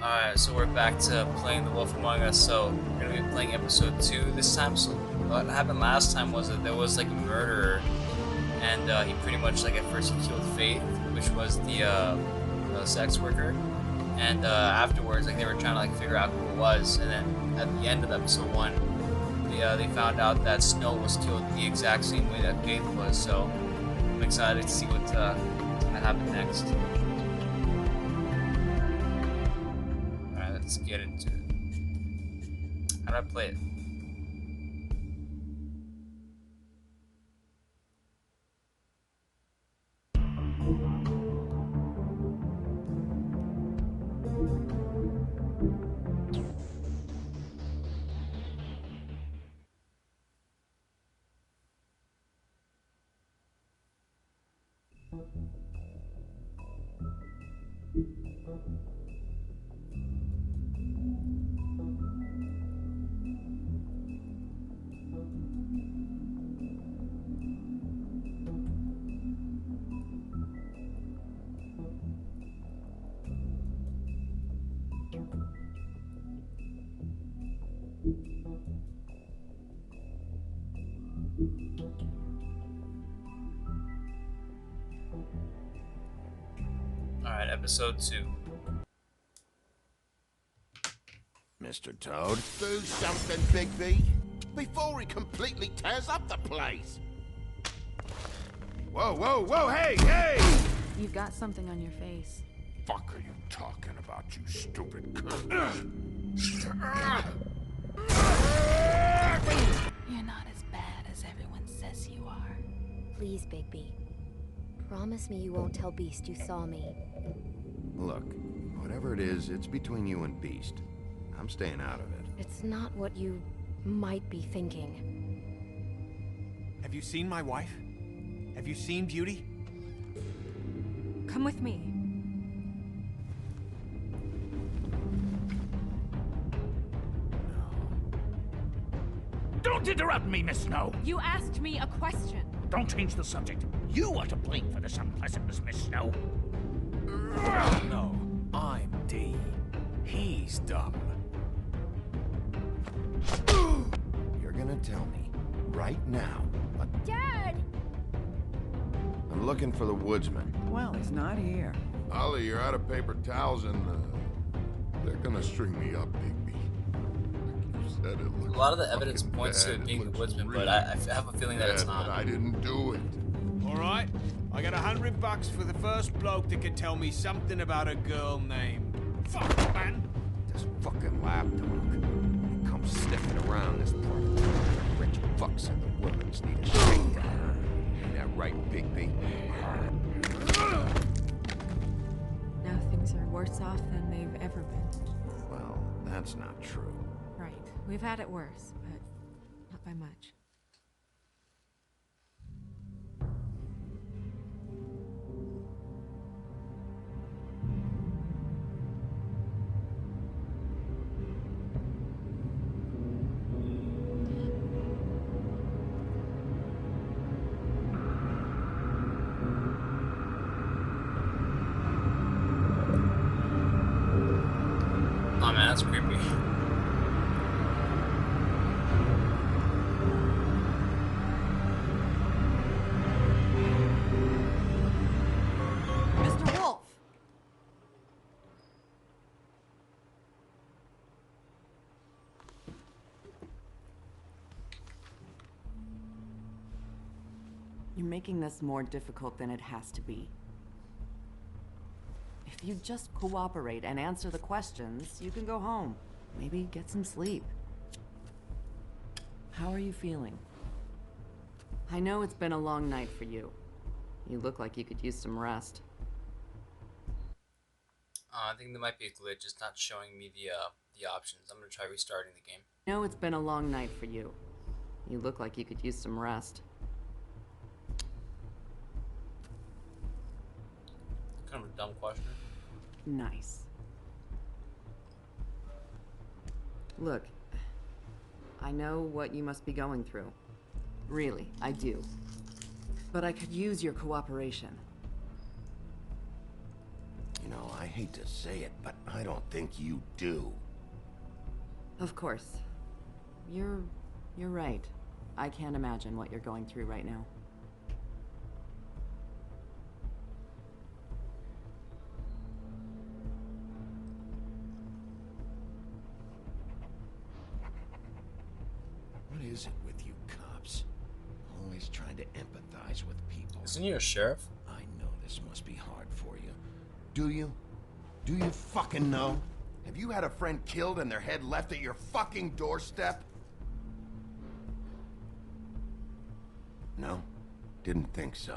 Alright, so we're back to playing The Wolf Among Us, so we're gonna be playing episode 2 this time. So what happened last time was that there was like a murderer, and he pretty much like at first he killed Faith, which was the sex worker, and afterwards like they were trying to like figure out who it was, and then at the end of episode 1, they found out that Snow was killed the exact same way that Faith was, so I'm excited to see what's gonna happen next. Let's get into it. How do I play it? Alright, episode 2. Mr. Toad? Do something, Bigby, before he completely tears up the place. Whoa, whoa, whoa, hey, hey! You've got something on your face. Fuck are you talking about, you stupid cunt? You're not as bad as everyone says you are. Please, Bigby. Promise me you won't tell Beast you saw me. Look, whatever it is, it's between you and Beast. I'm staying out of it. It's not what you might be thinking. Have you seen my wife? Have you seen Beauty? Come with me. Don't interrupt me, Miss Snow! You asked me a question. Don't change the subject. You are to blame for this unpleasantness, Miss Snow. No, I'm D. He's dumb. You're gonna tell me, right now, Dad! I'm looking for the woodsman. Well, he's not here. Ollie, you're out of paper towels and they're gonna string me up, Bigby. Like you said, it looks A lot of the evidence fucking points to bad. it being the looks woodsman, really but I have a feeling that it's bad, not. But I didn't do it. All right, I got $100 for the first bloke that can tell me something about a girl named. Fuck, man. This fucking lapdog. He comes sniffing around this part of town. Rich fucks in the woodlands need a shakedown. Ain't that right, Bigby? Now things are worse off than they've ever been. Well, that's not true. Right. We've had it worse, but not by much. Oh man, that's creepy. Mr. Wolf! You're making this more difficult than it has to be. If you just cooperate and answer the questions, you can go home. Maybe get some sleep. How are you feeling? I know it's been a long night for you. You look like you could use some rest. I think there might be a glitch. It's not showing me the options. I'm gonna try restarting the game. I know it's been a long night for you. You look like you could use some rest. Kind of a dumb question. Nice. Look, I know what you must be going through. Really, I do. But I could use your cooperation. You know, I hate to say it, but I don't think you do. Of course. You're right. I can't imagine what you're going through right now. What is it with you cops? Always trying to empathize with people. Isn't he a sheriff? I know this must be hard for you. Do you? Do you fucking know? Have you had a friend killed and their head left at your fucking doorstep? No? Didn't think so.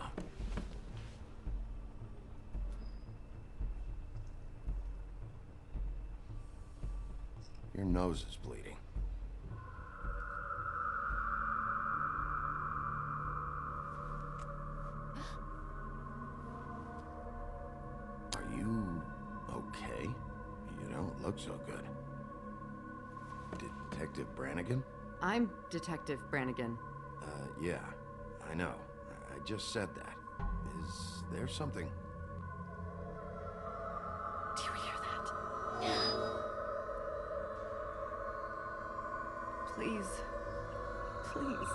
Your nose is bleeding. Are you okay? You don't look so good. Detective Brannigan? I'm Detective Brannigan. Yeah, I know. I just said that. Is there something? Do you hear that? Please. Please.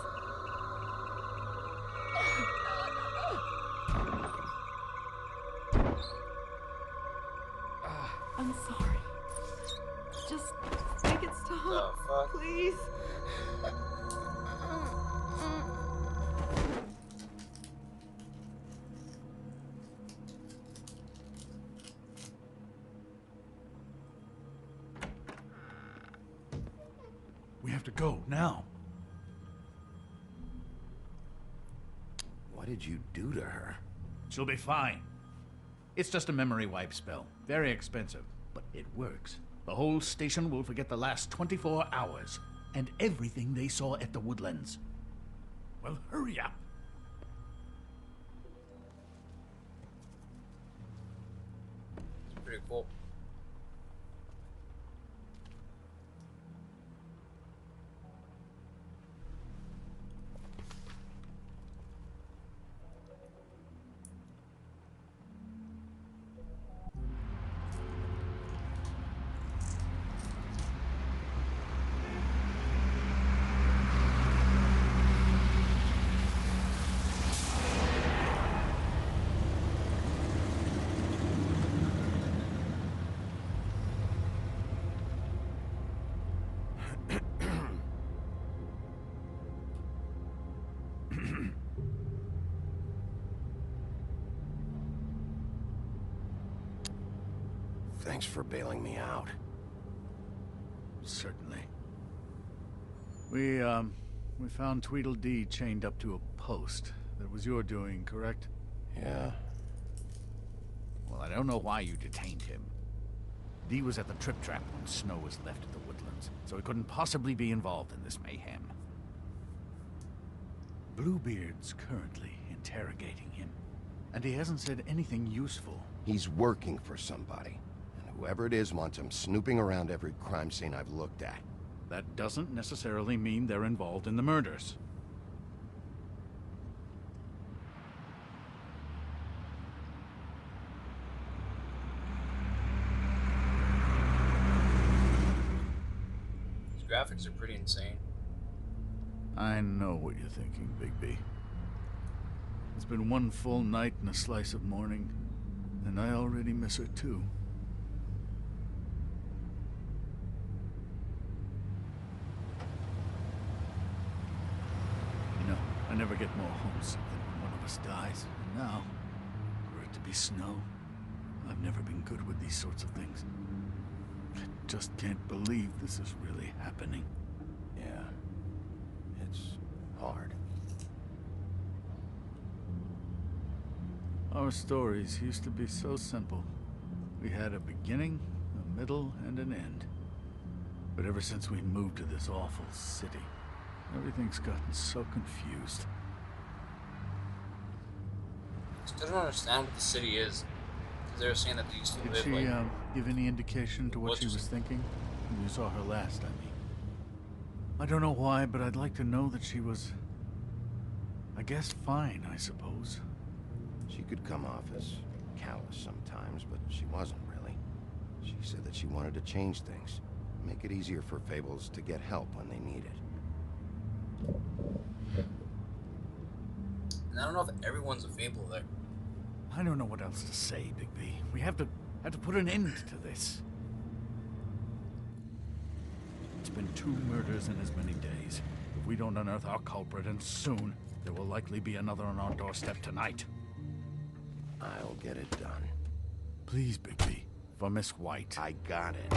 I'm sorry. Just make it stop. The fuck? Please. We have to go now. What did you do to her? She'll be fine. It's just a memory wipe spell. Very expensive, but it works. The whole station will forget the last 24 hours and everything they saw at the Woodlands. Well, hurry up. It's pretty cool. Thanks for bailing me out. Certainly. We found Tweedledee chained up to a post. That was your doing, correct? Yeah. Well, I don't know why you detained him. Dee was at the Trip Trap when Snow was left at the Woodlands, so he couldn't possibly be involved in this mayhem. Bluebeard's currently interrogating him, and he hasn't said anything useful. He's working for somebody. And whoever it is wants him snooping around every crime scene I've looked at. That doesn't necessarily mean they're involved in the murders. These graphics are pretty insane. I know what you're thinking, Bigby. It's been one full night and a slice of morning, and I already miss her too. You know, I never get more homesick than when one of us dies. And now, for it to be Snow, I've never been good with these sorts of things. I just can't believe this is really happening. Yeah. It's hard. Our stories used to be so simple. We had a beginning, a middle, and an end. But ever since we moved to this awful city, everything's gotten so confused. Still don't understand what the city is. Because they were saying that they used to Did live she like. give any indication to what she was thinking? When you saw her last, I mean. I don't know why, but I'd like to know that she was, I guess, fine, I suppose. She could come off as callous sometimes, but she wasn't really. She said that she wanted to change things. Make it easier for Fables to get help when they need it. And I don't know if everyone's a Fable there. I don't know what else to say, Bigby. We have to put an end to this. It's been 2 murders in as many days. If we don't unearth our culprit, and soon, there will likely be another on our doorstep tonight. I'll get it done. Please, Bigby. For Miss White. I got it.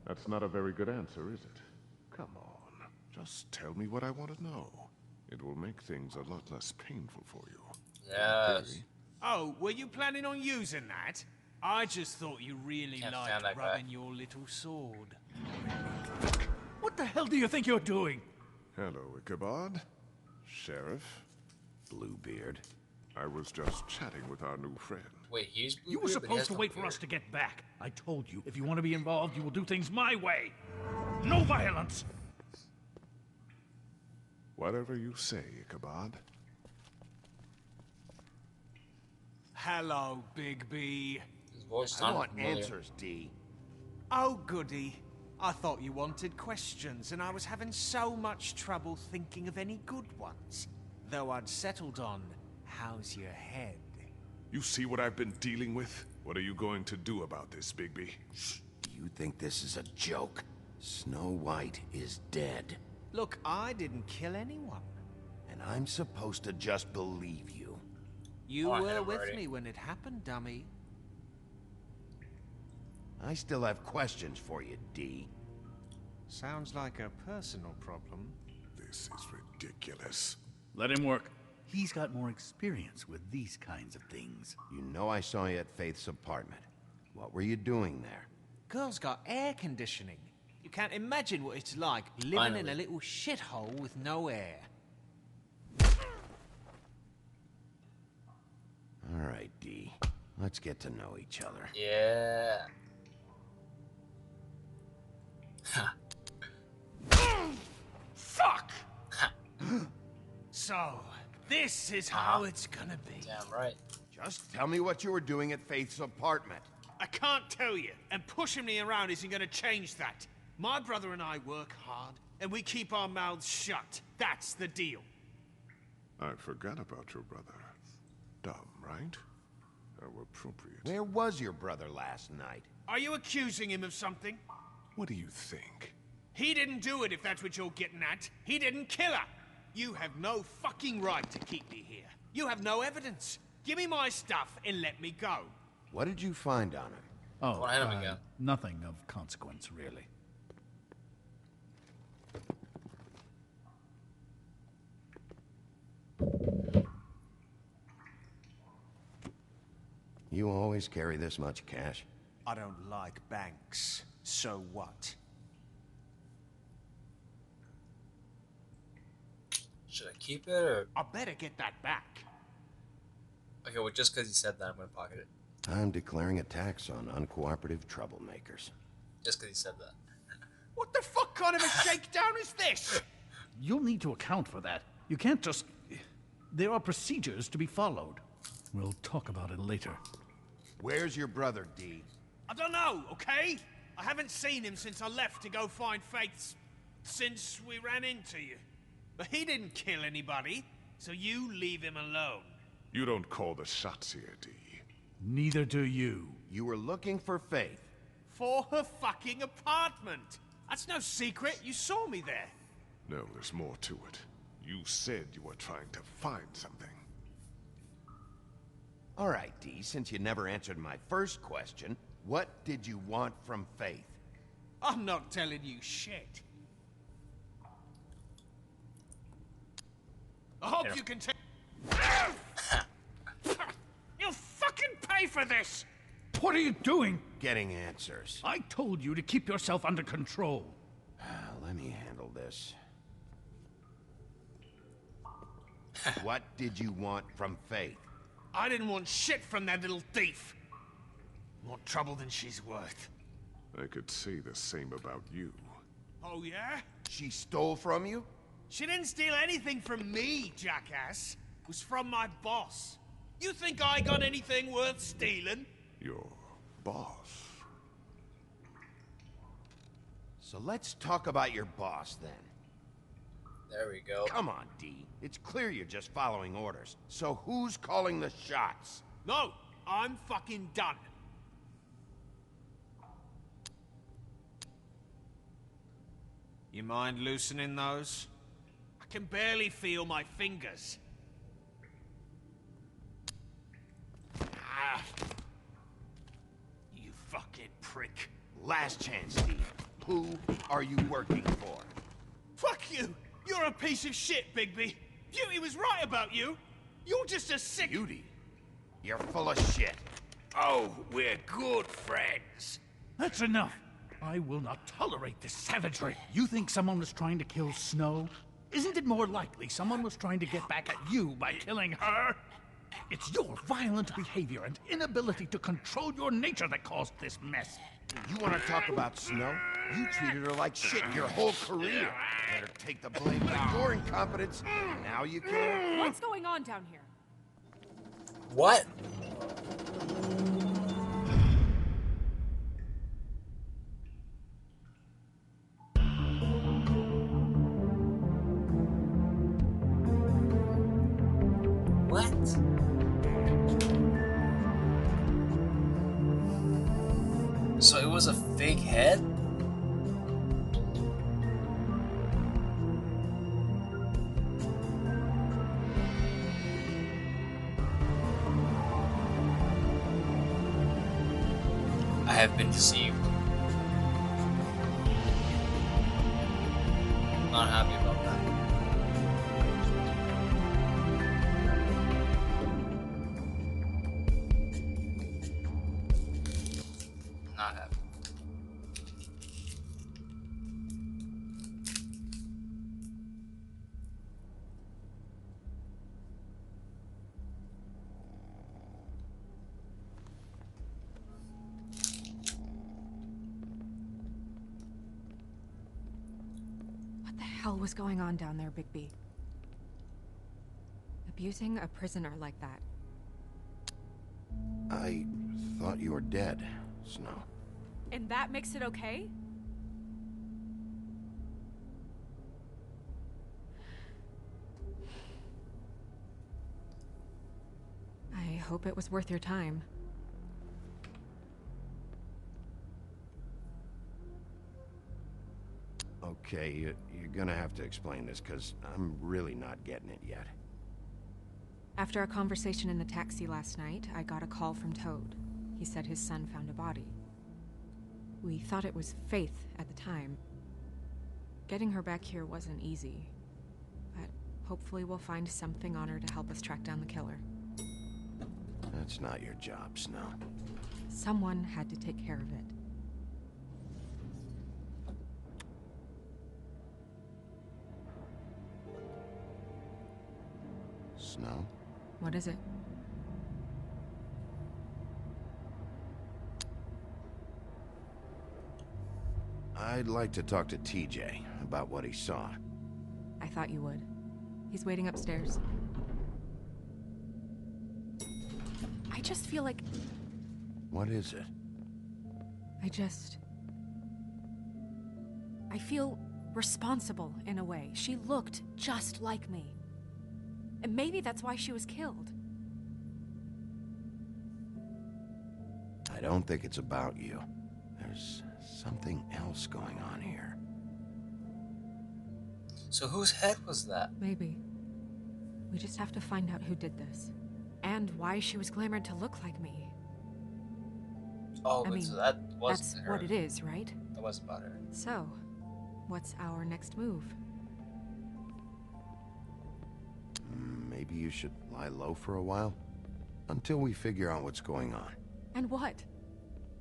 That's not a very good answer, is it? Come on. Just tell me what I want to know. It will make things a lot less painful for you. Yes. Okay? Oh, were you planning on using that? I just thought you really Can't liked stand that guy. rubbing your little sword. What the hell do you think you're doing? Hello, Ichabod. Sheriff. Bluebeard. I was just chatting with our new friend. Wait, he's You were Bluebeard, but he has supposed to no wait for beard. us to get back. I told you, if you want to be involved, you will do things my way. No violence! Whatever you say, Ichabod. Hello, Big B. His voice I sounded want familiar. answers, D. Oh, goody. I thought you wanted questions, and I was having so much trouble thinking of any good ones. Though I'd settled on, how's your head? You see what I've been dealing with? What are you going to do about this, Bigby? You think this is a joke? Snow White is dead. Look, I didn't kill anyone. And I'm supposed to just believe you. You Oh, I hit were him with already. me when it happened, dummy. I still have questions for you, D. Sounds like a personal problem. This is ridiculous. Let him work. He's got more experience with these kinds of things. You know I saw you at Faith's apartment. What were you doing there? Girl's got air conditioning. You can't imagine what it's like living in Finally. a little shithole with no air. All right, D. Let's get to know each other. Yeah. Fuck! So, this is how it's gonna be. Damn right. Just tell me what you were doing at Faith's apartment. I can't tell you, and pushing me around isn't gonna change that. My brother and I work hard, and we keep our mouths shut. That's the deal. I forgot about your brother. Dumb, right? How appropriate. Where was your brother last night? Are you accusing him of something? What do you think? He didn't do it, if that's what you're getting at. He didn't kill her. You have no fucking right to keep me here. You have no evidence. Give me my stuff and let me go. What did you find on him? Oh, Wanna hit him again. nothing of consequence, really. You always carry this much cash? I don't like banks. So what? Should I keep it or? I better get that back. Okay, well, just because he said that, I'm gonna pocket it. I'm declaring a tax on uncooperative troublemakers. Just because he said that. What the fuck kind of a shakedown is this? You'll need to account for that. You can't just... There are procedures to be followed. We'll talk about it later. Where's your brother, D? I don't know, okay? I haven't seen him since I left to go find Faith's... since we ran into you. But he didn't kill anybody, so you leave him alone. You don't call the shots here, D. Neither do you. You were looking for Faith. For her fucking apartment. That's no secret. You saw me there. No, there's more to it. You said you were trying to find something. All right, D, since you never answered my first question, what did you want from Faith? I'm not telling you shit. I hope Here. you can take... You'll fucking pay for this! What are you doing? Getting answers. I told you to keep yourself under control. Let me handle this. What did you want from Faith? I didn't want shit from that little thief. More trouble than she's worth. I could say the same about you. Oh, yeah? She stole from you? She didn't steal anything from me, jackass. It was from my boss. You think I got anything worth stealing? Your boss. So let's talk about your boss then. There we go. Come on, D. It's clear you're just following orders. So who's calling the shots? No, I'm fucking done. You mind loosening those? I can barely feel my fingers. Ah. You fucking prick. Last chance, D. Who are you working for? Fuck you! You're a piece of shit, Bigby. Beauty was right about you. You're just a sick... Beauty? You're full of shit. Oh, we're good friends. That's enough. I will not tolerate this savagery. You think someone was trying to kill Snow? Isn't it more likely someone was trying to get back at you by killing her? It's your violent behavior and inability to control your nature that caused this mess. You want to talk about Snow? You treated her like shit your whole career. Better take the blame for your incompetence. Now you can. What's going on down here? What? What? So it was a fake head? I have been deceived. Not happy about that. Not happy. What the hell was going on down there, Bigby? Abusing a prisoner like that. I thought you were dead, Snow. And that makes it okay? I hope it was worth your time. Okay, you're gonna have to explain this, because I'm really not getting it yet. After our conversation in the taxi last night, I got a call from Toad. He said his son found a body. We thought it was Faith at the time. Getting her back here wasn't easy, but hopefully we'll find something on her to help us track down the killer. That's not your job, Snow. Someone had to take care of it. Snow? What is it? I'd like to talk to TJ about what he saw. I thought you would. He's waiting upstairs. I just feel like... What is it? I feel responsible in a way. She looked just like me. And maybe that's why she was killed. I don't think it's about you. There's something else going on here. So whose head was that? Maybe. We just have to find out who did this. And why she was glamored to look like me. Oh, I mean, so that that's wasn't her. what it is, right? That wasn't about her. So, what's our next move? Maybe you should lie low for a while? Until we figure out what's going on. And what?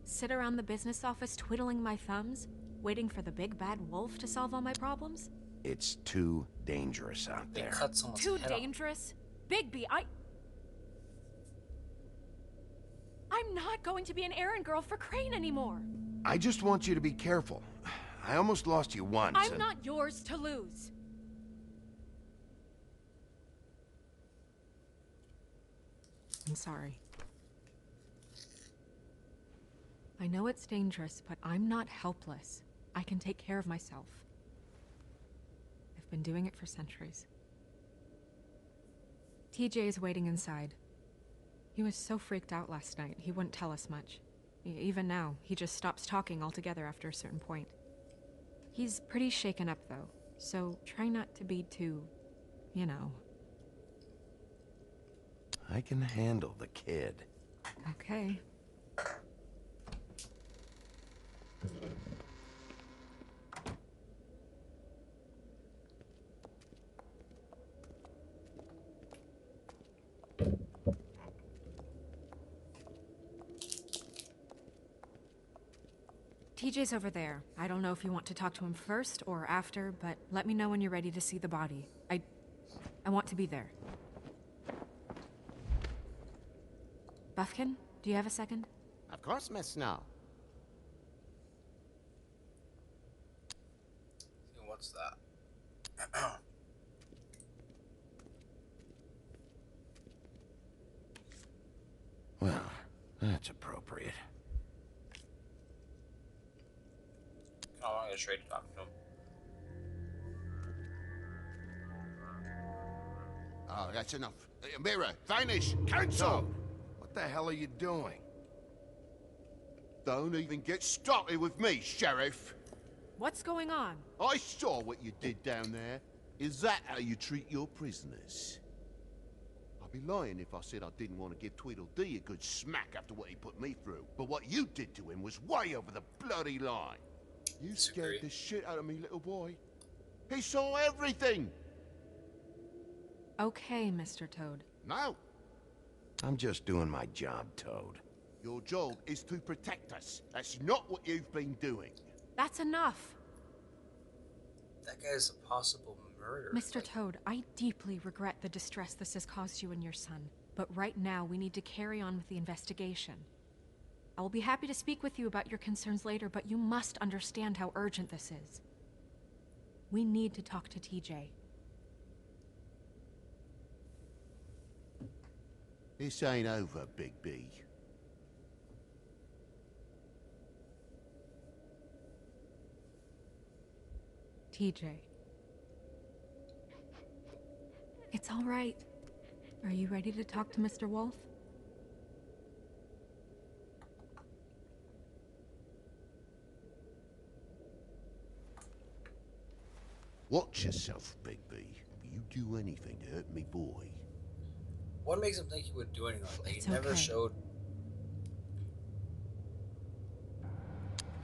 Sit around the business office twiddling my thumbs, waiting for the big bad wolf to solve all my problems? It's too dangerous out They there. cut someone's Too head off. dangerous? Bigby, I'm not going to be an errand girl for Crane anymore. I just want you to be careful. I almost lost you once. I'm not yours to lose. I'm sorry. I know it's dangerous, but I'm not helpless. I can take care of myself. I've been doing it for centuries. TJ is waiting inside. He was so freaked out last night, he wouldn't tell us much. Even now, he just stops talking altogether after a certain point. He's pretty shaken up, though, so try not to be too, you know. I can handle the kid. Okay. TJ's over there. I don't know if you want to talk to him first or after, but let me know when you're ready to see the body. I want to be there. Buffkin, do you have a second? Of course, Miss Snow. What's that? Well, that's appropriate. I want to go straight to talk to him. Oh, that's enough. Mira, finish! Cancel! What the hell are you doing? Don't even get started with me, Sheriff. What's going on? I saw what you did down there. Is that how you treat your prisoners? I'd be lying if I said I didn't want to give Tweedledee a good smack after what he put me through. But what you did to him was way over the bloody line. You scared the shit out of me, little boy. He saw everything! Okay, Mr. Toad. No. I'm just doing my job, Toad. Your job is to protect us. That's not what you've been doing. That's enough! That guy's a possible murderer. Mr. Toad, I deeply regret the distress this has caused you and your son. But right now, we need to carry on with the investigation. I will be happy to speak with you about your concerns later, but you must understand how urgent this is. We need to talk to TJ. This ain't over, Big B. TJ. It's all right. Are you ready to talk to Mr. Wolf? Watch yourself, Big B. If you do anything to hurt me boy. What makes him think he would do anything? Like, It's he never okay. showed.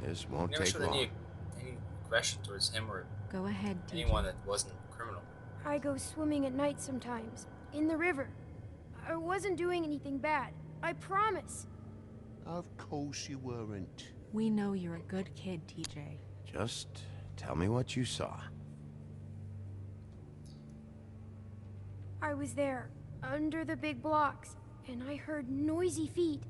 This He won't never take showed long. any aggression towards him or Go ahead, TJ. anyone that wasn't criminal. I go swimming at night sometimes, in the river. I wasn't doing anything bad. I promise. Of course you weren't. We know you're a good kid, TJ. Just tell me what you saw. I was there, under the big blocks, and I heard noisy feet.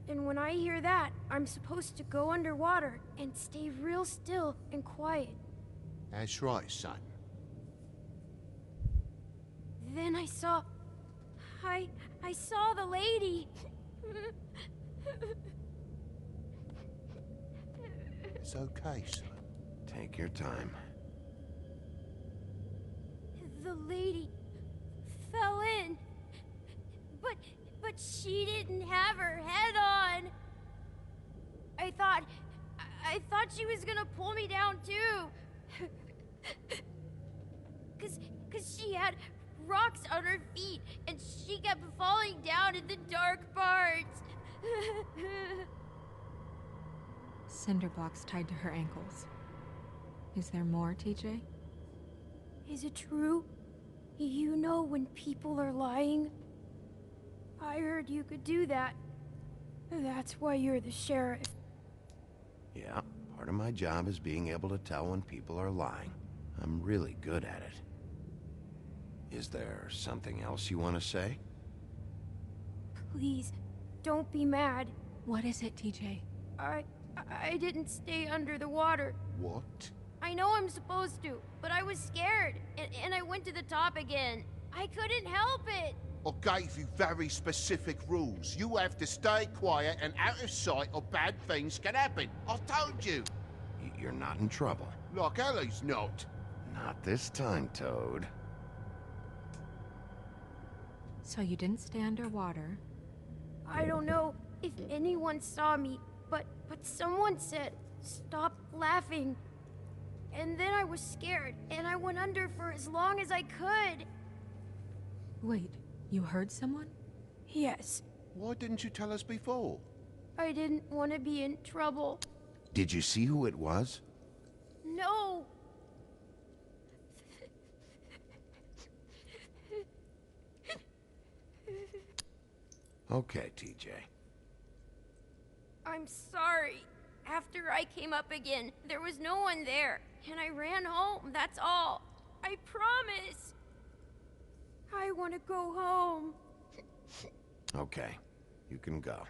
And when I hear that, I'm supposed to go underwater and stay real still and quiet. That's right, son. Then I saw... I saw the lady. It's okay, son. Take your time. The lady fell in. But she didn't have her head on. I thought she was gonna pull me down too. Cause she had rocks on her feet and she kept falling down in the dark parts. Cinder blocks tied to her ankles. Is there more, TJ? Is it true? You know when people are lying? I heard you could do that. That's why you're the sheriff. Yeah, part of my job is being able to tell when people are lying. I'm really good at it. Is there something else you want to say? Please, don't be mad. What is it, TJ? I didn't stay under the water. What? I know I'm supposed to, but I was scared, and I went to the top again. I couldn't help it. I gave you very specific rules. You have to stay quiet and out of sight or bad things can happen. I've told you. You're not in trouble. Like Ellie's not. Not this time, Toad. So you didn't stay underwater. I don't know if anyone saw me, but someone said, "Stop laughing." And then I was scared, and I went under for as long as I could. Wait, you heard someone? Yes, Why didn't you tell us before? I didn't want to be in trouble. Did you see who it was? No. Okay, TJ. I'm sorry. After I came up again, there was no one there, and I ran home, that's all. I promise. I want to go home. Okay, you can go.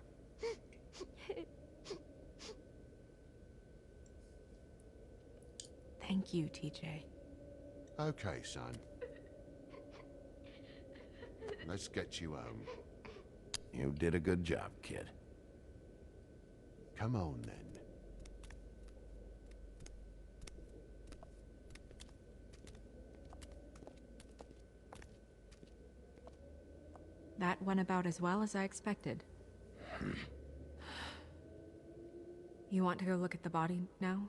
Thank you, TJ. Okay, son. Let's get you home. You did a good job, kid. Come on, then. That went about as well as I expected. You want to go look at the body now?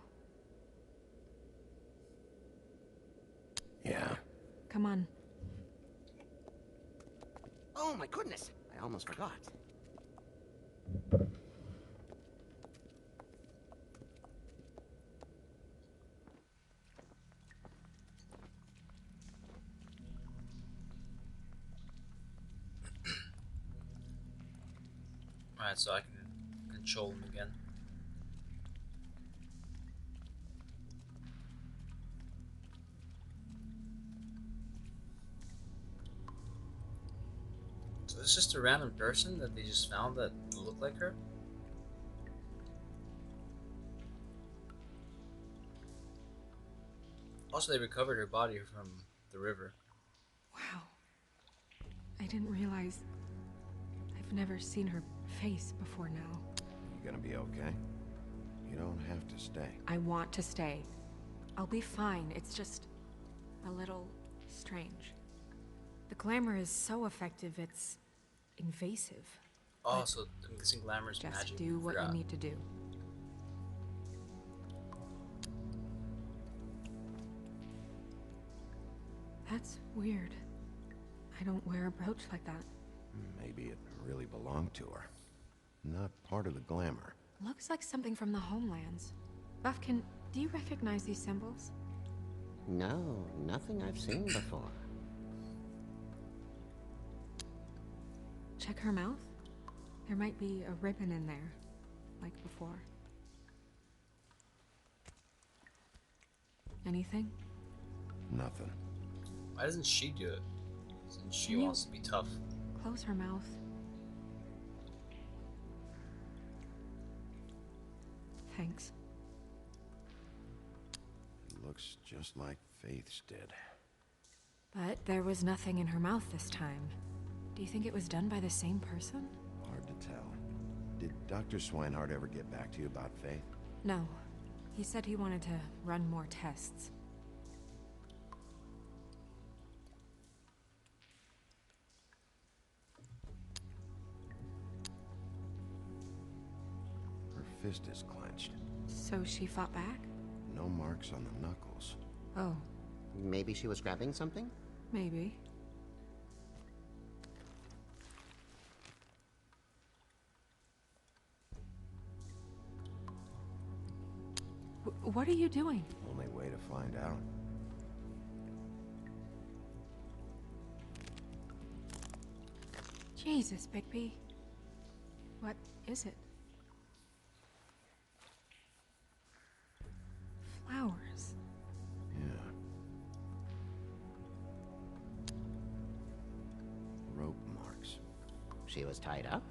Yeah. Come on. Oh my goodness, I almost forgot. Alright, so I can control him again. So it's just a random person that they just found that looked like her? Also, they recovered her body from the river. Wow. I didn't realize... I've never seen her face before now. You gonna be okay? You don't have to stay. I want to stay. I'll be fine. It's just... a little... strange. The glamour is so effective, it's... invasive. Oh, But so I'm guessing glamour's just magic. do what Forgot. you need to do. That's weird. I don't wear a brooch like that. Maybe it really belonged to her. Not part of the glamour. Looks like something from the homelands. Buffkin, do you recognize these symbols? No, nothing I've seen before. Check her mouth. There might be a ribbon in there, like before. Anything? Nothing. Why doesn't she do it? Since she Can you- wants to be tough. Close her mouth. Thanks. It looks just like Faith's did. But there was nothing in her mouth this time. Do you think it was done by the same person? Hard to tell. Did Dr. Swinehart ever get back to you about Faith? No. He said he wanted to run more tests. Her fist is clenched. So she fought back? No marks on the knuckles. Oh, Maybe she was grabbing something? maybe. What are you doing? Only way to find out. Jesus, Bigby. What is it? Flowers. Yeah. Rope marks. She was tied up?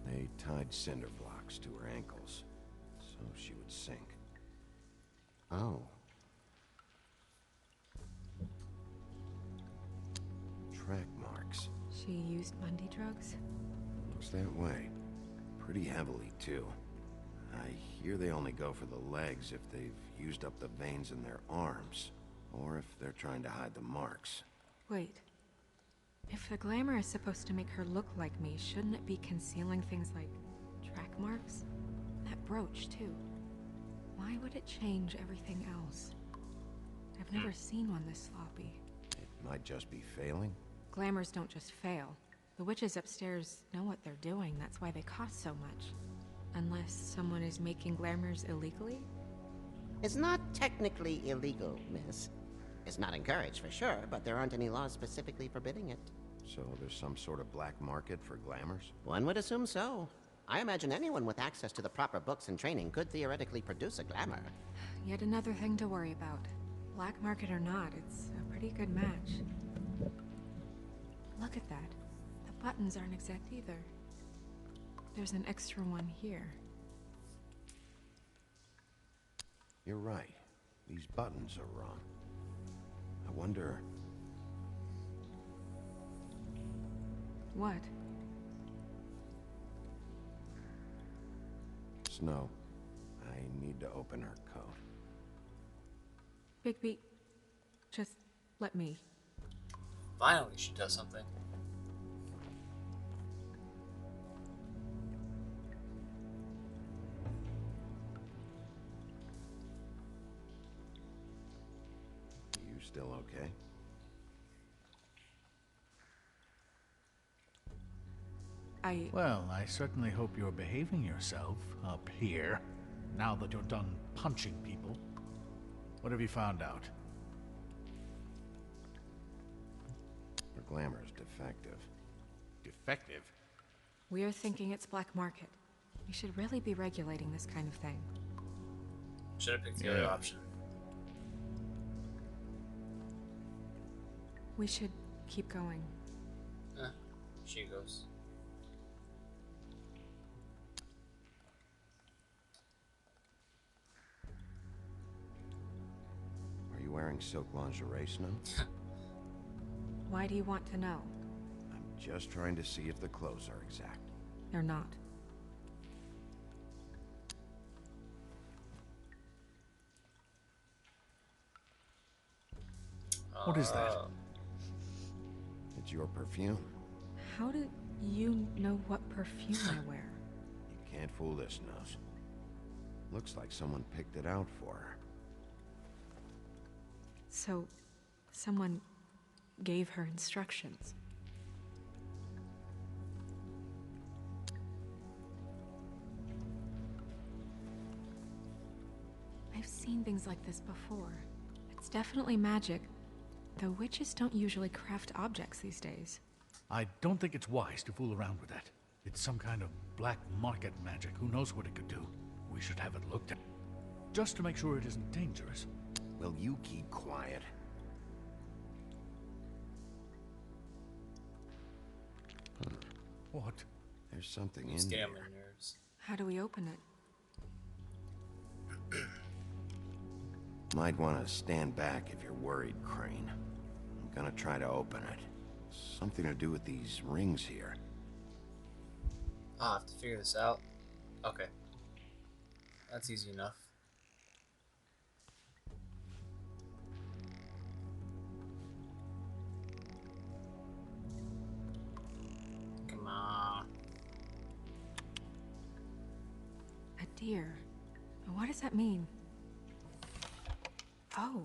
They tied cinder blocks to her ankles. So so she would sink. Oh. Track marks. She used Bundy drugs? Looks that way. Pretty heavily, too. I hear they only go for the legs if they've used up the veins in their arms, or if they're trying to hide the marks. Wait. If the glamour is supposed to make her look like me, shouldn't it be concealing things like track marks? That brooch, too. Why would it change everything else? I've never seen one this sloppy. It might just be failing. Glamours don't just fail. The witches upstairs know what they're doing, that's why they cost so much. Unless someone is making glamours illegally? It's not technically illegal, miss. It's not encouraged for sure, but there aren't any laws specifically forbidding it. So there's some sort of black market for glamours? One would assume so. I imagine anyone with access to the proper books and training could theoretically produce a glamour. Yet another thing to worry about. Black market or not, it's a pretty good match. Look at that. The buttons aren't exact either. There's an extra one here. You're right. These buttons are wrong. I wonder... What? Snow, I need to open her coat. Bigby, just let me. Finally, she does something. You still okay? Well, I certainly hope you're behaving yourself up here, now that you're done punching people. What have you found out? Her glamour's defective. Defective? We're thinking it's black market. We should really be regulating this kind of thing. Should have picked the other option. We should keep going. She goes. Are you wearing silk lingerie, Snow? Why do you want to know? I'm just trying to see if the clothes are exact. They're not. What is that? It's your perfume. How do you know what perfume I wear? You can't fool this nose. Looks like someone picked it out for her. So, someone gave her instructions. I've seen things like this before. It's definitely magic, though witches don't usually craft objects these days. I don't think it's wise to fool around with that. It's some kind of black market magic. Who knows what it could do? We should have it looked at. Just to make sure it isn't dangerous. Will you keep quiet? What? There's something It's in getting on here. my nerves. How do we open it? Might want to stand back if you're worried, Crane. I'm gonna try to open it. Something to do with these rings here. I'll have to figure this out. Okay. That's easy enough. Come on. A deer. What does that mean? Oh.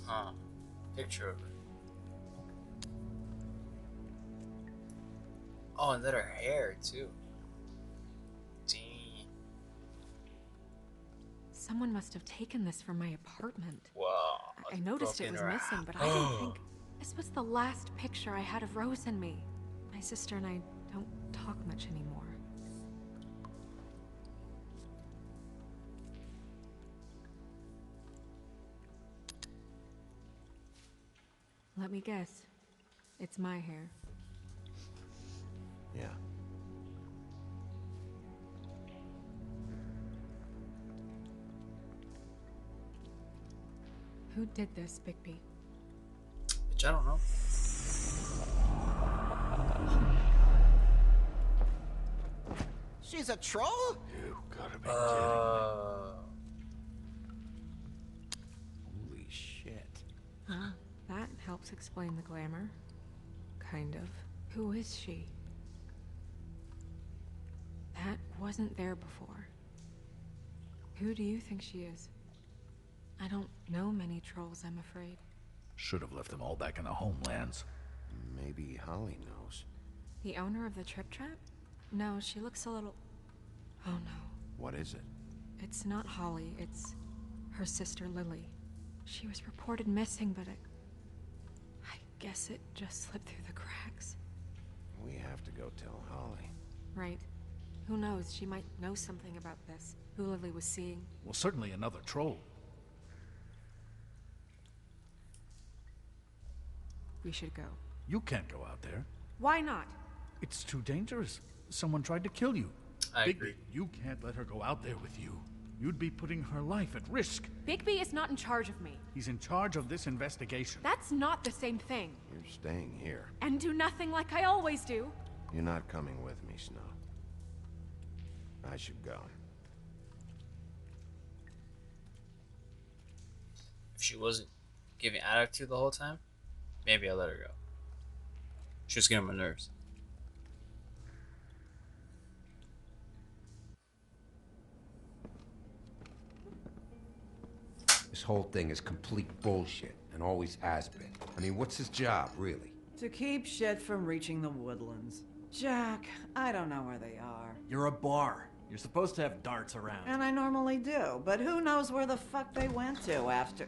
Huh. Picture of her. Oh, and then her hair, too. Dang. Someone must have taken this from my apartment. Wow. I noticed it was missing, but I didn't think this was the last picture I had of Rose and me. My sister and I don't talk much anymore. Let me guess. It's my hair. Yeah. Who did this, Bigby? Which I don't know. She's a troll? You gotta be kidding me. Holy shit. Huh? That helps explain the glamour. Kind of. Who is she? That wasn't there before. Who do you think she is? I don't know many trolls, I'm afraid. Should have left them all back in the homelands. Maybe Holly knows. The owner of the Trip Trap? No, she looks a little... Oh no. What is it? It's not Holly, it's her sister Lily. She was reported missing, but I guess it just slipped through the cracks. We have to go tell Holly. Right. Who knows, she might know something about this. Who Lily was seeing. Well, certainly another troll. We should go. You can't go out there. Why not? It's too dangerous. Someone tried to kill you. I Bigby, agree. you can't let her go out there with you. You'd be putting her life at risk. Bigby is not in charge of me. He's in charge of this investigation. That's not the same thing. You're staying here. And do nothing like I always do. You're not coming with me, Snow. I should go. If she wasn't giving attitude the whole time, maybe I'll let her go. She was getting on my nerves. This whole thing is complete bullshit, and always has been. I mean, what's his job, really? To keep shit from reaching the woodlands. Jack, I don't know where they are. You're a bar. You're supposed to have darts around. And I normally do, but who knows where the fuck they went to after...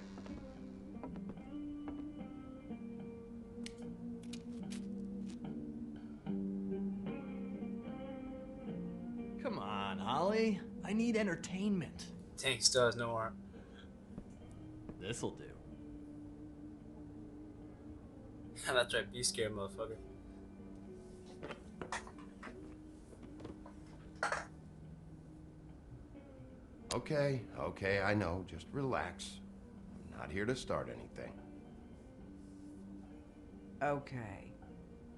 Come on, Holly. I need entertainment. Dang, he still has no arm. This'll do. That's right, be scared, motherfucker. Okay, I know. Just relax. I'm not here to start anything. Okay.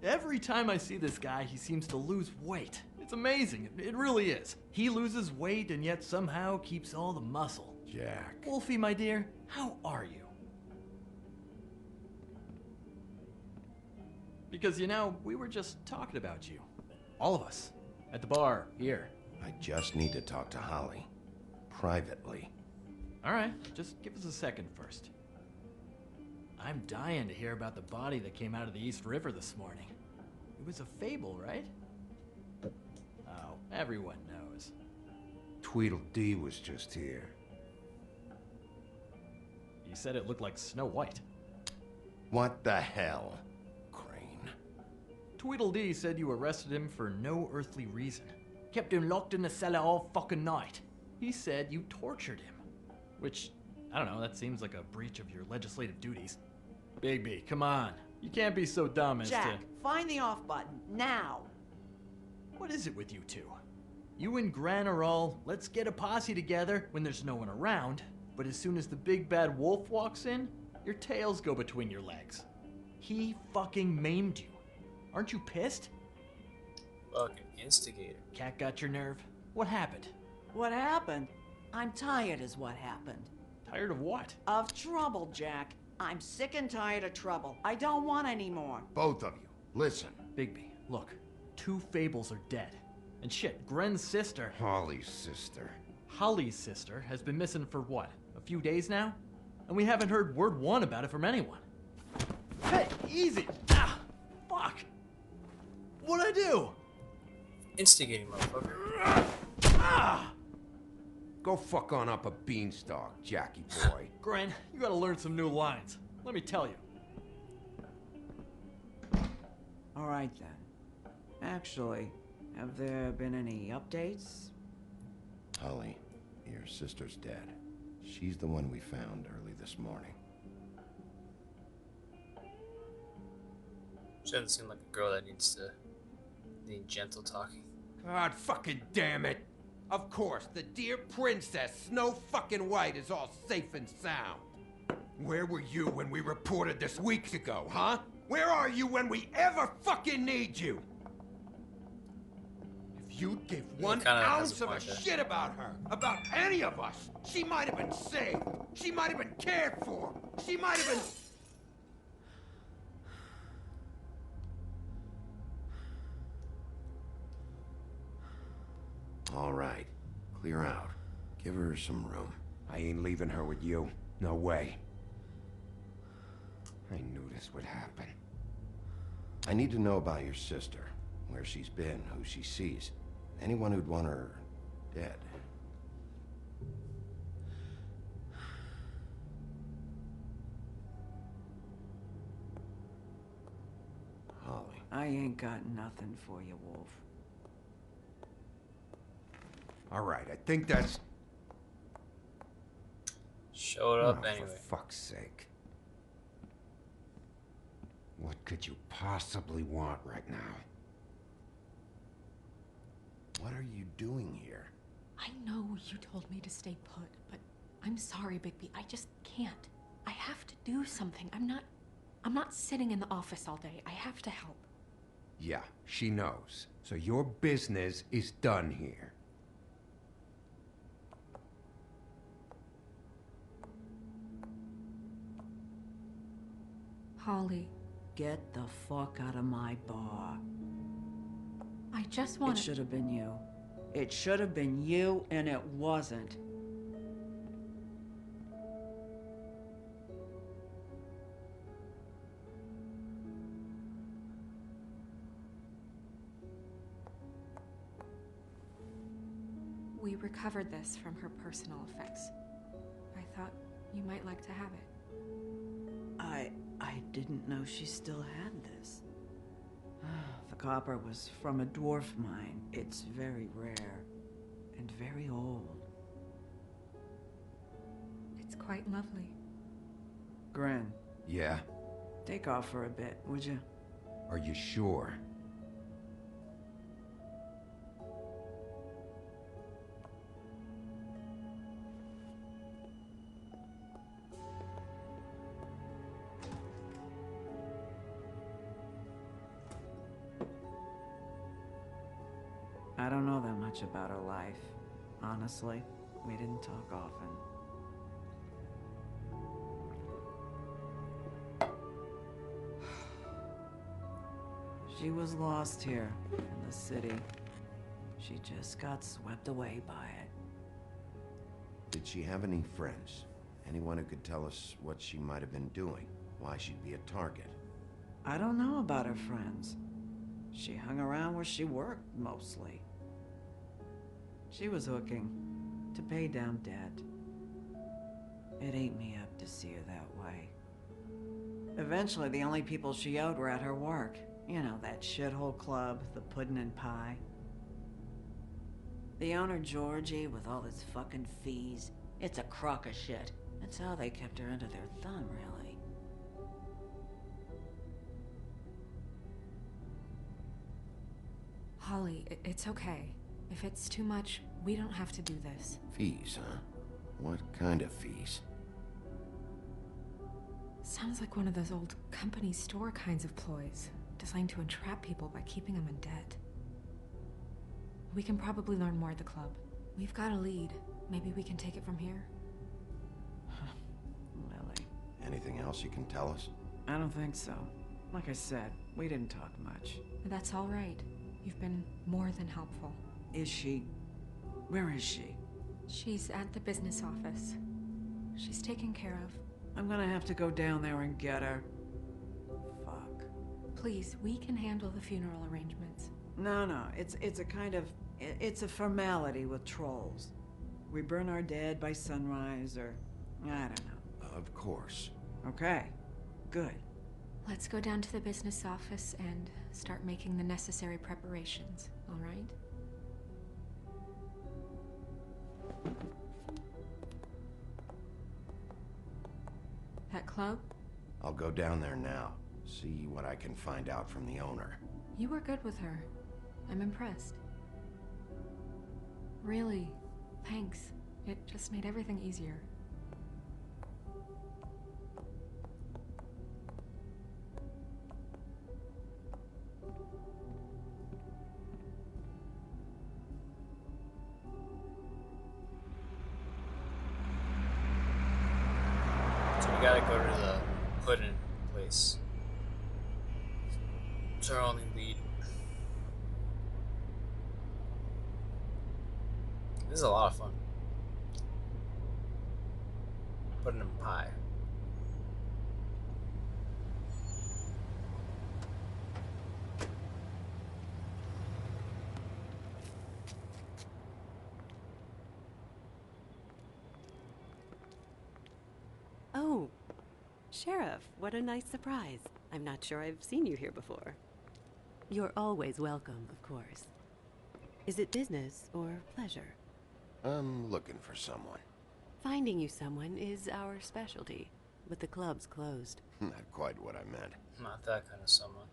Every time I see this guy, he seems to lose weight. It's amazing. It really is. He loses weight and yet somehow keeps all the muscle. Jack. Wolfie, my dear, how are you? Because, you know, we were just talking about you. All of us. At the bar, here. I just need to talk to Holly. Privately. Alright, just give us a second first. I'm dying to hear about the body that came out of the East River this morning. It was a fable, right? Oh, everyone knows. Tweedledee was just here. You said it looked like Snow White. What the hell? Crane. Tweedledee said you arrested him for no earthly reason. Kept him locked in the cellar all fucking night. He said you tortured him. Which, I don't know, that seems like a breach of your legislative duties. Bigby, come on. You can't be so dumb as Jack, to... find the off button, now! What is it with you two? You and Gran are all, let's get a posse together when there's no one around, but as soon as the big bad wolf walks in, your tails go between your legs. He fucking maimed you. Aren't you pissed? Fucking instigator. Cat got your nerve? What happened? What happened? I'm tired is what happened. Tired of what? Of trouble, Jack. I'm sick and tired of trouble. I don't want any more. Both of you, listen. Bigby, look. 2 fables are dead. And shit, Gren's sister... Holly's sister. Holly's sister has been missing for what? A few days now? And we haven't heard word one about it from anyone. Hey, easy! Ah! Fuck! What'd I do? Instigating, motherfucker. Ah! Go fuck on up a beanstalk, Jackie boy. Gren, you gotta learn some new lines. Let me tell you. All right, then. Actually, have there been any updates? Holly, your sister's dead. She's the one we found early this morning. She doesn't seem like a girl that needs to need gentle talking. God fucking damn it! Of course, the dear princess, Snow fucking White, is all safe and sound. Where were you when we reported this weeks ago, huh? Where are you when we ever fucking need you? If you'd give one kinda has ounce a of a point there. shit about her, about any of us, she might have been saved. She might have been cared for. She might have been... All right. Clear out. Give her some room. I ain't leaving her with you. No way. I knew this would happen. I need to know about your sister. Where she's been, who she sees. Anyone who'd want her dead. Holly. I ain't got nothing for you, Wolf. All right, I think that's... Showed up Oh, anyway. for fuck's sake. What could you possibly want right now? What are you doing here? I know you told me to stay put, but I'm sorry, Bigby. I just can't. I have to do something. I'm not sitting in the office all day. I have to help. Yeah, she knows. So your business is done here. Holly, Get the fuck out of my bar. I just It want should have been you. It should have been you, and it wasn't. We recovered this from her personal effects. I thought you might like to have it. I didn't know she still had this. The copper was from a dwarf mine. It's very rare and very old. It's quite lovely. Gren, Yeah? take off for a bit, would you? Are you sure? I don't know that much about her life. Honestly, we didn't talk often. She was lost here in the city. She just got swept away by it. Did she have any friends? Anyone who could tell us what she might have been doing? Why she'd be a target? I don't know about her friends. She hung around where she worked, mostly. She was hooking to pay down debt. It ate me up to see her that way. Eventually, the only people she owed were at her work. You know, that shithole club, the Puddin' and Pie. The owner, Georgie, with all his fucking fees, it's a crock of shit. That's how they kept her under their thumb, really. Holly, it's okay. If it's too much, we don't have to do this. Fees, huh? What kind of fees? Sounds like one of those old company store kinds of ploys, designed to entrap people by keeping them in debt. We can probably learn more at the club. We've got a lead. Maybe we can take it from here? Lily. Anything else you can tell us? I don't think so. Like I said, we didn't talk much. That's all right. You've been more than helpful. Is she... Where is she? She's at the business office. She's taken care of. I'm gonna have to go down there and get her. Fuck. Please, we can handle the funeral arrangements. No, it's a kind of... It's a formality with trolls. We burn our dead by sunrise, or... I don't know. Of course. Okay. Good. Let's go down to the business office and start making the necessary preparations, all right? That club? I'll go down there now. See what I can find out from the owner. You were good with her. I'm impressed. Really, thanks. It just made everything easier. So we gotta go to the Puddin place. It's our only lead. This is a lot of fun. Puddin and pie. Oh, Sheriff, what a nice surprise. I'm not sure I've seen you here before. You're always welcome, of course. Is it business or pleasure? I'm looking for someone. Finding you someone is our specialty, but the club's closed. Not quite what I meant. Not that kind of someone.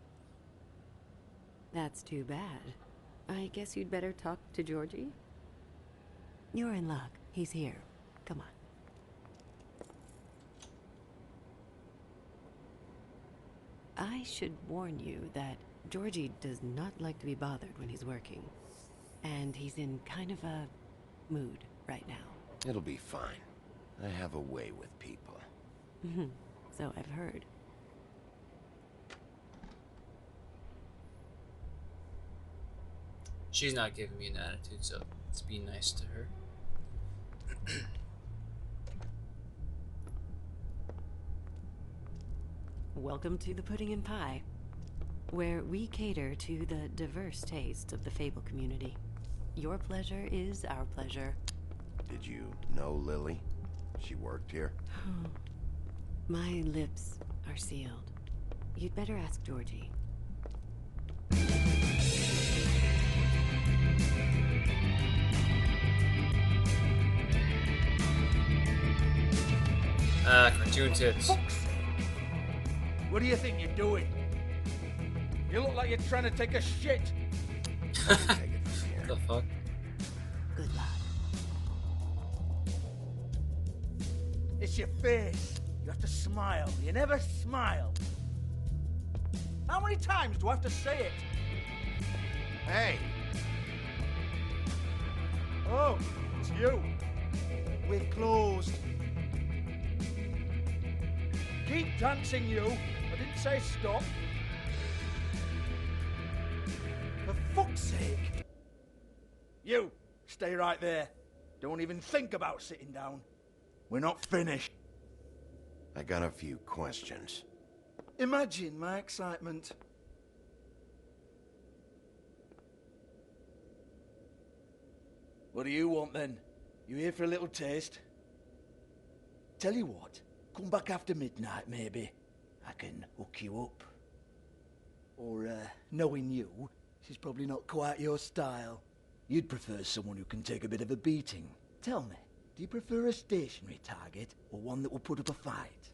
That's too bad. I guess you'd better talk to Georgie? You're in luck. He's here. Come on. I should warn you that Georgie does not like to be bothered when he's working. And he's in kind of a mood right now. It'll be fine. I have a way with people. So I've heard. She's not giving me an attitude, so let's be nice to her. Welcome to the Pudding and Pie, where we cater to the diverse tastes of the Fable community. Your pleasure is our pleasure. Did you know Lily? She worked here? My lips are sealed. You'd better ask Georgie. Cartoon tits. What do you think you're doing? You look like you're trying to take a shit. Take it from here. What the fuck? Good luck. It's your face. You have to smile. You never smile. How many times do I have to say it? Hey! Oh, it's you. We're closed. Keep dancing, you. I didn't say stop. For fuck's sake. You, stay right there. Don't even think about sitting down. We're not finished. I got a few questions. Imagine my excitement. What do you want then? You here for a little taste? Tell you what, come back after midnight maybe. I can hook you up. Or, knowing you, she's probably not quite your style. You'd prefer someone who can take a bit of a beating. Tell me, do you prefer a stationary target or one that will put up a fight?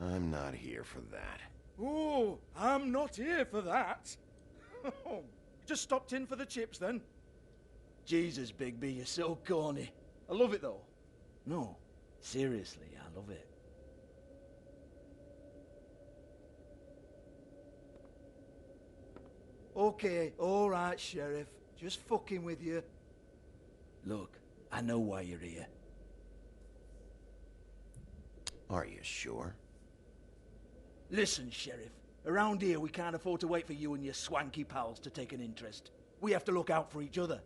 I'm not here for that. Oh, I'm not here for that. Just stopped in for the chips then. Jesus, Bigby, you're so corny. I love it though. No, seriously, I love it. Okay, alright, Sheriff. Just fucking with you. Look, I know why you're here. Are you sure? Listen, Sheriff. Around here, we can't afford to wait for you and your swanky pals to take an interest. We have to look out for each other.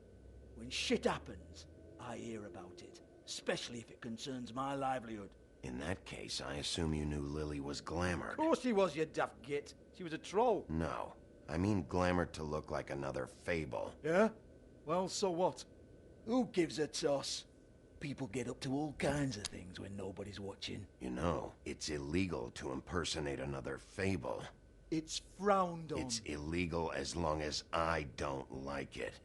When shit happens, I hear about it. Especially if it concerns my livelihood. In that case, I assume you knew Lily was glamored. Of course she was, you daft git. She was a troll. No. I mean glamored to look like another fable. Yeah? Well, so what? Who gives a toss? People get up to all kinds of things when nobody's watching. You know, it's illegal to impersonate another fable. It's frowned on. It's illegal as long as I don't like it.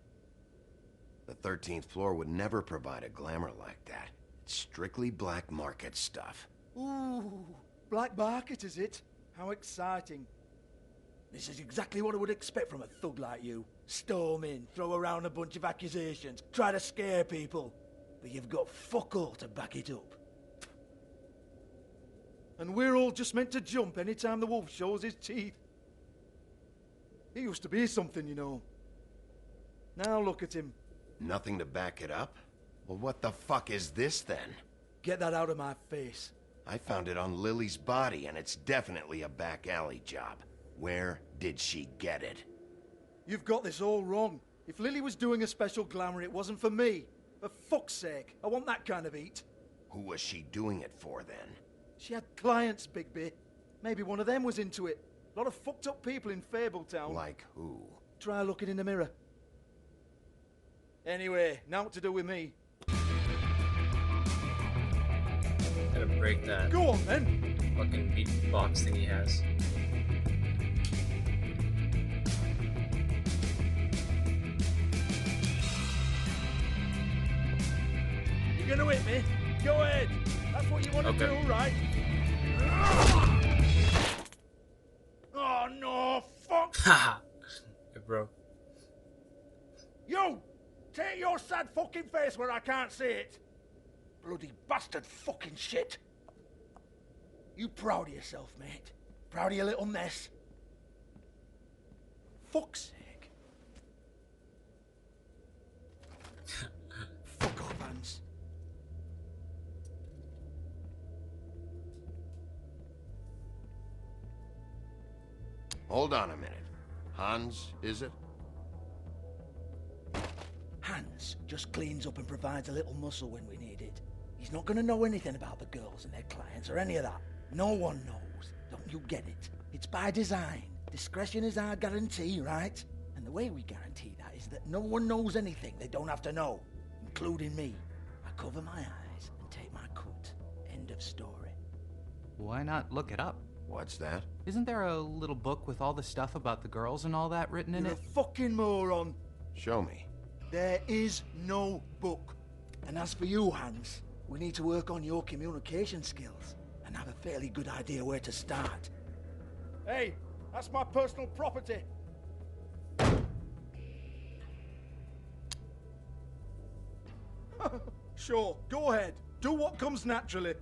The 13th floor would never provide a glamour like that. It's strictly black market stuff. Ooh, black market is it? How exciting. This is exactly what I would expect from a thug like you. Storm in, throw around a bunch of accusations, try to scare people. But you've got fuck all to back it up. And we're all just meant to jump any time the wolf shows his teeth. He used to be something, you know. Now look at him. Nothing to back it up? Well, what the fuck is this then? Get that out of my face. I found it on Lily's body, and it's definitely a back alley job. Where did she get it? You've got this all wrong. If Lily was doing a special glamour, it wasn't for me. For fuck's sake, I want that kind of eat. Who was she doing it for, then? She had clients, Bigby. Maybe one of them was into it. A lot of fucked up people in Fabletown. Like who? Try looking in the mirror. Anyway, now what to do with me? Gotta break that. Go on, then. Fucking beatbox thing he has. You gonna hit me? Go ahead. That's what you want to do, right? Oh no, fuck! Haha. It broke. You! Take your sad fucking face where I can't see it! Bloody bastard fucking shit! You proud of yourself, mate? Proud of your little mess? Fuck's sake. Fuck off, Hans. Hold on a minute. Hans, is it? Hans just cleans up and provides a little muscle when we need it. He's not gonna know anything about the girls and their clients or any of that. No one knows. Don't you get it? It's by design. Discretion is our guarantee, right? And the way we guarantee that is that no one knows anything they don't have to know, including me. I cover my eyes and take my cut. End of story. Why not look it up? What's that? Isn't there a little book with all the stuff about the girls and all that written in You're it? a fucking moron. Show me. There is no book. And as for you, Hans, we need to work on your communication skills and have a fairly good idea where to start. Hey, that's my personal property. Sure, go ahead. Do what comes naturally.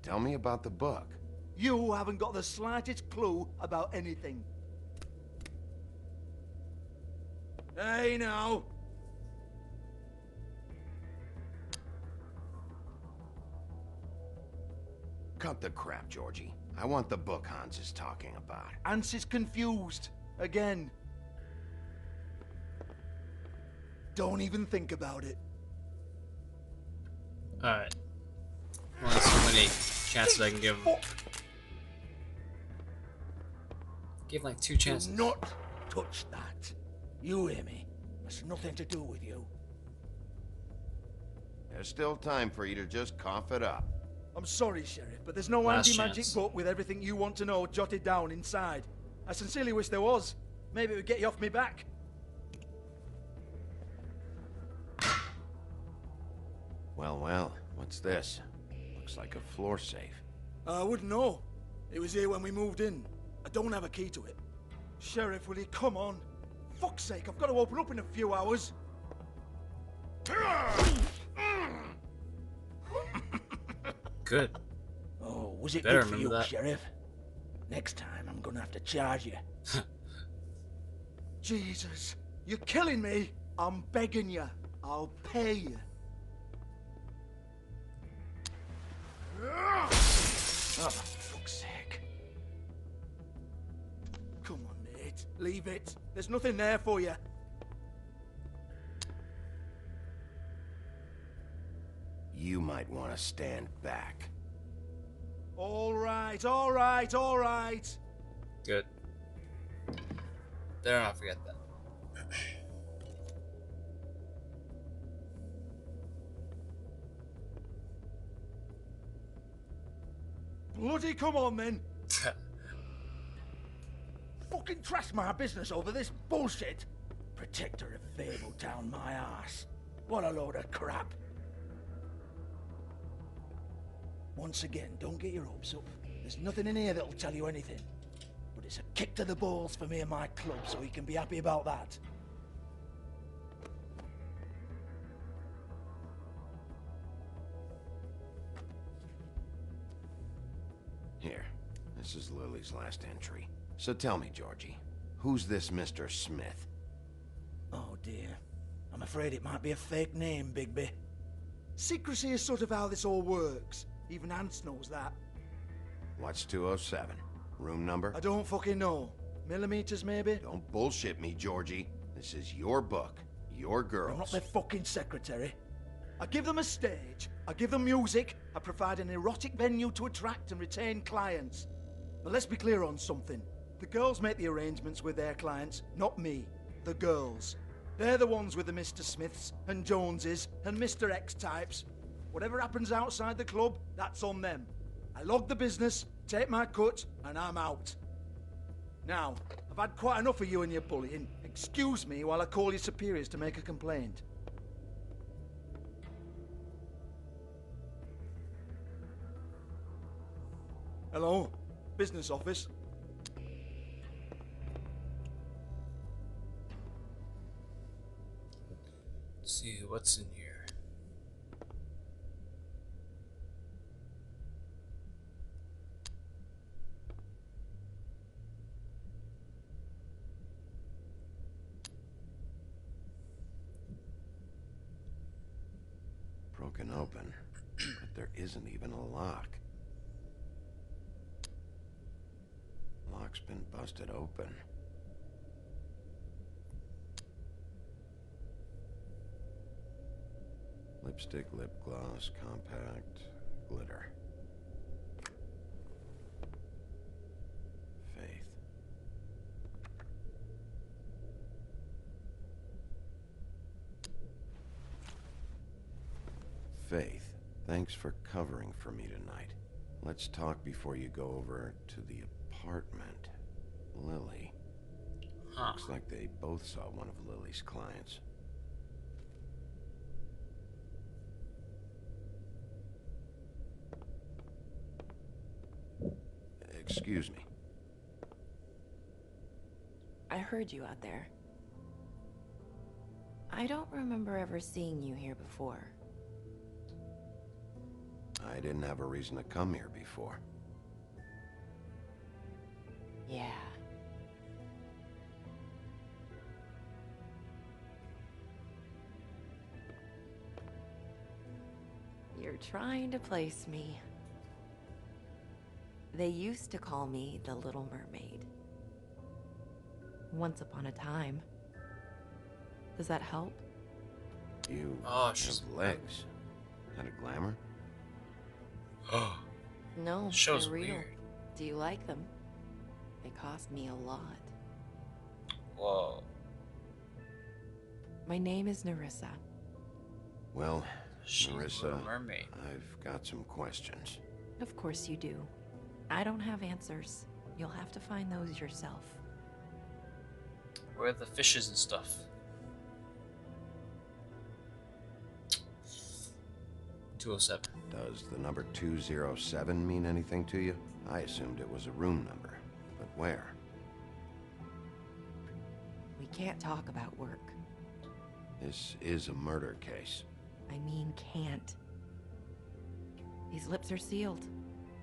Tell me about the book. You haven't got the slightest clue about anything. Hey, now. Cut the crap, Georgie. I want the book Hans is talking about. Hans is confused. Again. Don't even think about it. Alright. Only so many chances I can give him. Give him like 2 chances. Do not touch that. You hear me? It's nothing to do with you. There's still time for you to just cough it up. I'm sorry, Sheriff, but there's no Last anti-magic chance. book with everything you want to know jotted down inside. I sincerely wish there was. Maybe it would get you off me back. Well, well, what's this? Looks like a floor safe. I wouldn't know. It was here when we moved in. I don't have a key to it. Sheriff, will you come on? Fuck's sake, I've got to open up in a few hours. Good. Oh, was it Better good for you, remember that. Sheriff? Next time, I'm gonna have to charge you. Jesus, you're killing me. I'm begging you. I'll pay you. Oh, for fuck's sake. Come on, mate. Leave it. There's nothing there for you. You might want to stand back. All right, all right, all right. Good. Better not forget that. Bloody come on, then. Fucking trash my business over this bullshit. Protector of Fabletown, my ass. What a load of crap. Once again, don't get your hopes up. There's nothing in here that'll tell you anything. But it's a kick to the balls for me and my club, so you can be happy about that. Here, this is Lily's Lily's last entry. So tell me, Georgie, who's this Mr. Smith? Oh dear. I'm afraid it might be a fake name, Bigby. Secrecy is sort of how this all works. Even Ants knows that. What's 207? Room number? I don't fucking know. Millimeters, maybe? Don't bullshit me, Georgie. This is your book. Your girls. I'm not their fucking secretary. I give them a stage, I give them music, I provide an erotic venue to attract and retain clients. But let's be clear on something. The girls make the arrangements with their clients, not me. The girls. They're the ones with the Mr. Smiths and Joneses and Mr. X types. Whatever happens outside the club, that's on them. I log the business, take my cut, and I'm out. Now, I've had quite enough of you and your bullying. Excuse me while I call your superiors to make a complaint. Hello? Business office? Let's see what's in here. Broken open, but there isn't even a lock. Lock's been busted open. Lipstick, lip gloss, compact, glitter. Faith. Faith, thanks for covering for me tonight. Let's talk before you go over to the apartment. Lily. Looks like they both saw one of Lily's clients. Excuse me. I heard you out there. I don't remember ever seeing you here before. I didn't have a reason to come here before. Yeah. You're trying to place me. They used to call me the Little Mermaid. Once upon a time. Does that help? You she's have legs. That a glamour? No, Show's they're real. weird. Do you like them? They cost me a lot. Whoa. My name is Nerissa. Well, She's Marissa, a mermaid. I've got some questions. Of course you do. I don't have answers. You'll have to find those yourself. Where are the fishes and stuff? $207. Does the number 207 mean anything to you? I assumed it was a room number, but where? We can't talk about work. This is a murder case. I mean can't. These lips are sealed.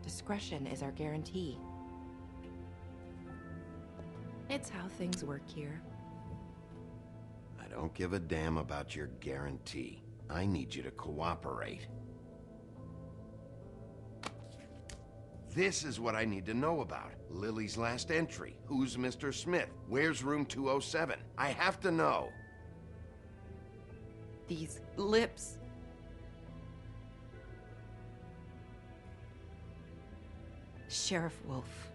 Discretion is our guarantee. It's how things work here. I don't give a damn about your guarantee. I need you to cooperate. This is what I need to know about. Lily's last entry. Who's Mr. Smith? Where's room 207? I have to know. These lips. Sheriff Wolf,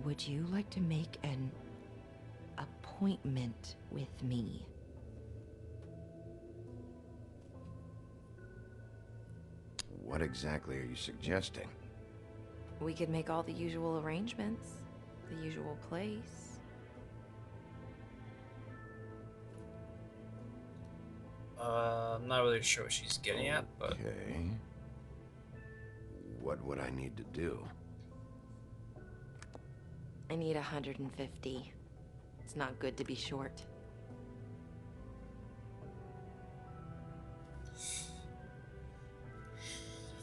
would you like to make an appointment with me? What exactly are you suggesting? We could make all the usual arrangements, the usual place. I'm not really sure what she's getting at, but... Okay. What would I need to do? I need 150. It's not good to be short.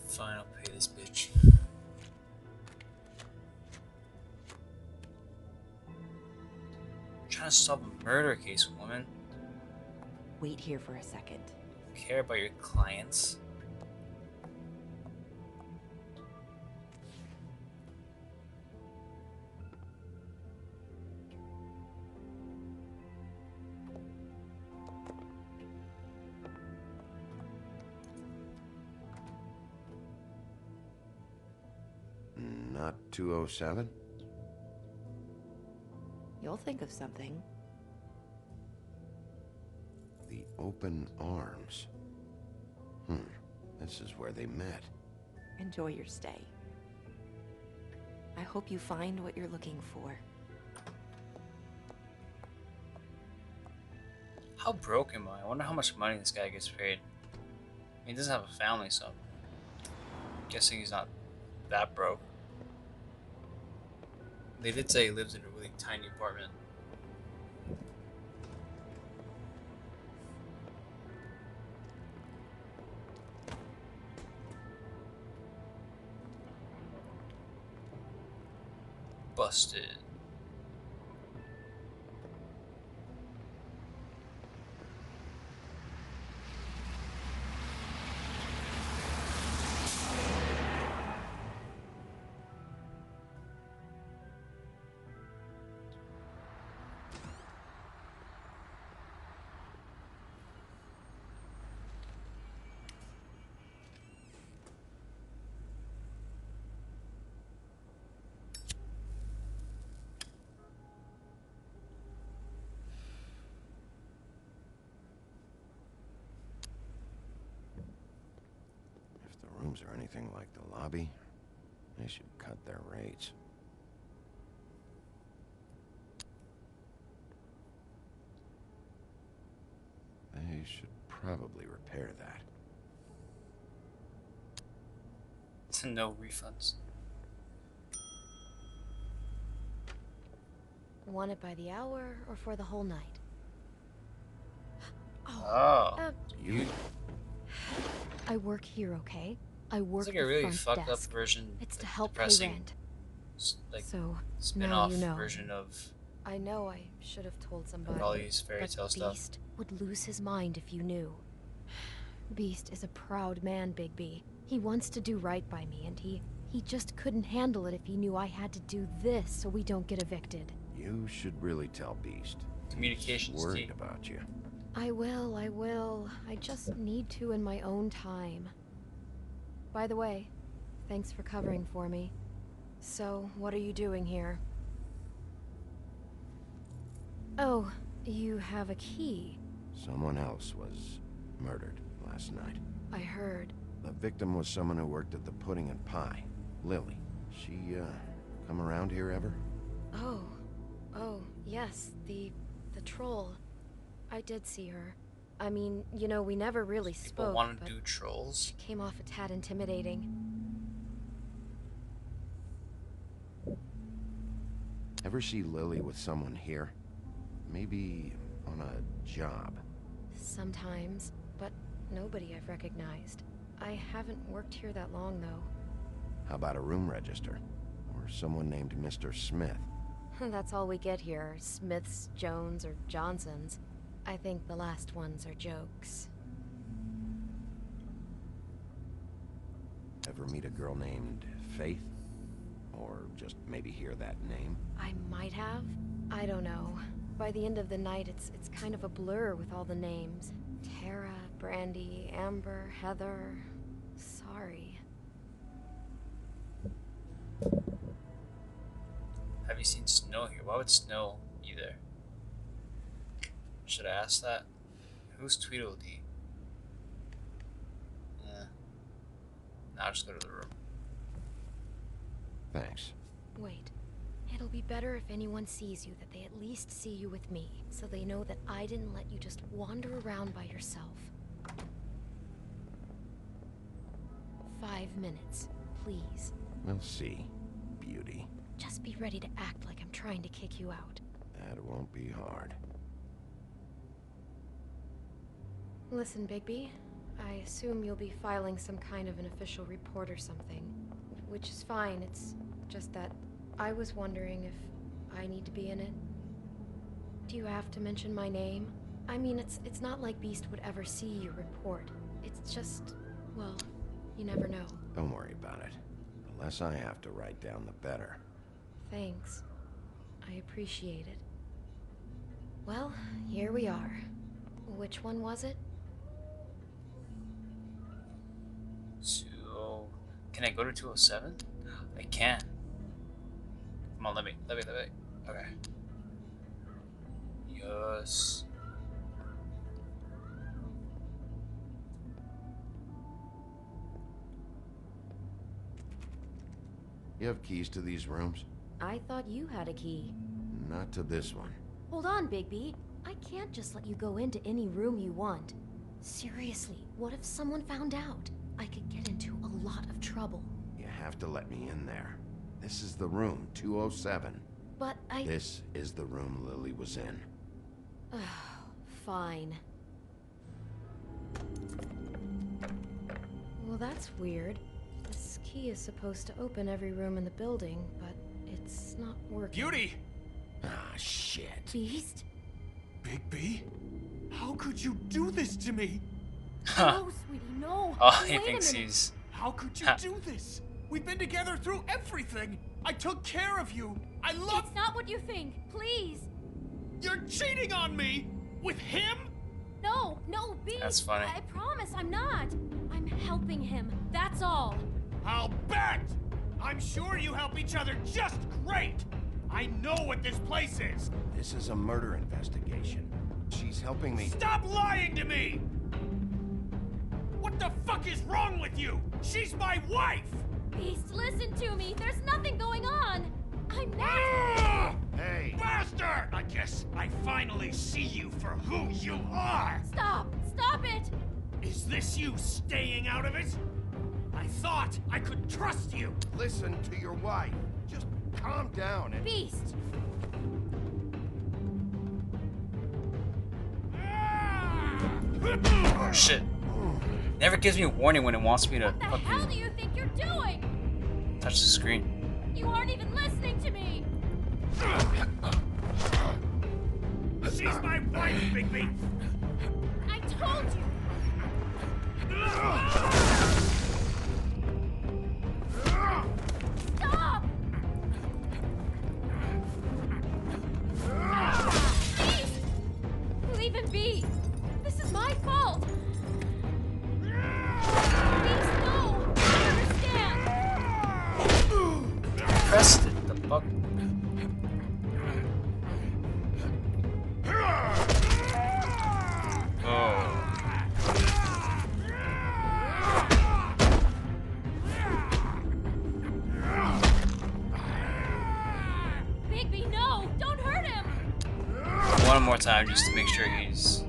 Fine, I'll pay this bitch. trying to solve a murder case, woman. Wait here for a second. Care about your clients. Not 207? You'll think of something. The open arms. This is where they met. Enjoy your stay. I hope you find what you're looking for. How broke am I? I wonder how much money this guy gets paid. I mean, he doesn't have a family, so I'm guessing he's not that broke. They did say he lives in a really tiny apartment. Busted. If the rooms are anything like the lobby, they should cut their rates. They should probably repair that. No refunds. Want it by the hour or for the whole night? Oh. You? I work here, okay? I work It's like the a really front fucked desk. up version. It's to like, help pay depressing, rent. Like So, spin-off now you know. version of I know I should have told somebody. all these fairy but tale stuff. Beast would lose his mind if you knew. Beast is a proud man, Bigby. He wants to do right by me, and he just couldn't handle it if he knew I had to do this so we don't get evicted. You should really tell Beast. Communication's He's worried key. about you. I will. I just need to in my own time. By the way, thanks for covering for me. So, what are you doing here? Oh, you have a key. Someone else was murdered last night. I heard. The victim was someone who worked at the Pudding and Pie, Lily. She, come around here ever? Oh, yes, the troll. I did see her. I mean, you know, we never really People spoke, want to but do trolls. she came off a tad intimidating. Ever see Lily with someone here? Maybe on a job. Sometimes, but nobody I've recognized. I haven't worked here that long, though. How about a room register? Or someone named Mr. Smith? That's all we get here, Smiths, Jones, or Johnsons. I think the last ones are jokes. Ever meet a girl named Faith? Or just maybe hear that name? I might have. I don't know. By the end of the night, it's kind of a blur with all the names. Tara, Brandy, Amber, Heather. Sorry. Have you seen snow here? Why would snow be there? Should I ask that? Who's Tweedledee? Now I'll just go to the room. Thanks. Wait. It'll be better if anyone sees you that they at least see you with me, so they know that I didn't let you just wander around by yourself. 5 minutes, please. We'll see, beauty. Just be ready to act like I'm trying to kick you out. That won't be hard. Listen, Bigby. I assume you'll be filing some kind of an official report or something. Which is fine, it's just that I was wondering if I need to be in it. Do you have to mention my name? I mean, it's not like Beast would ever see your report. It's just, well, you never know. Don't worry about it. The less I have to write down, the better. Thanks. I appreciate it. Well, here we are. Which one was it? So, can I go to 207? I can. Come on, let me. Okay. Yes. You have keys to these rooms? I thought you had a key. Not to this one. Hold on, Bigby. I can't just let you go into any room you want. Seriously, what if someone found out? I could get into a lot of trouble. You have to let me in there. This is the room, 207. But I... This is the room Lily was in. Fine. Well, that's weird. This key is supposed to open every room in the building, but it's not working. Beauty! Ah, shit. Beast? Bigby? How could you do this to me? No, sweetie, no. Oh, he Wait a thinks minute. he's... How could you do this? We've been together through everything. I took care of you. I love... It's not what you think. Please. You're cheating on me! With him? No, Beast. That's funny. I promise I'm not. I'm helping him. That's all. I'll bet! I'm sure you help each other just great! I know what this place is! This is a murder investigation. She's helping me... Stop lying to me! What the fuck is wrong with you? She's my wife! Beast, listen to me. There's nothing going on. I'm not. Ah! Hey! Bastard! I guess I finally see you for who you are! Stop! Stop it! Is this you staying out of it? I thought I could trust you! Listen to your wife. Just calm down and... Beast! Oh, shit. Never gives me a warning when it wants me to What the hell do you think you're doing? touch the screen. You aren't even listening to me. She's my wife, Bigby! I told you. Stop! Beast! Leave him be. This is my fault. Beast, no! I understand. Pressed it. The fuck? Oh. Bigby, no! Don't hurt him! One more time just to make sure he's...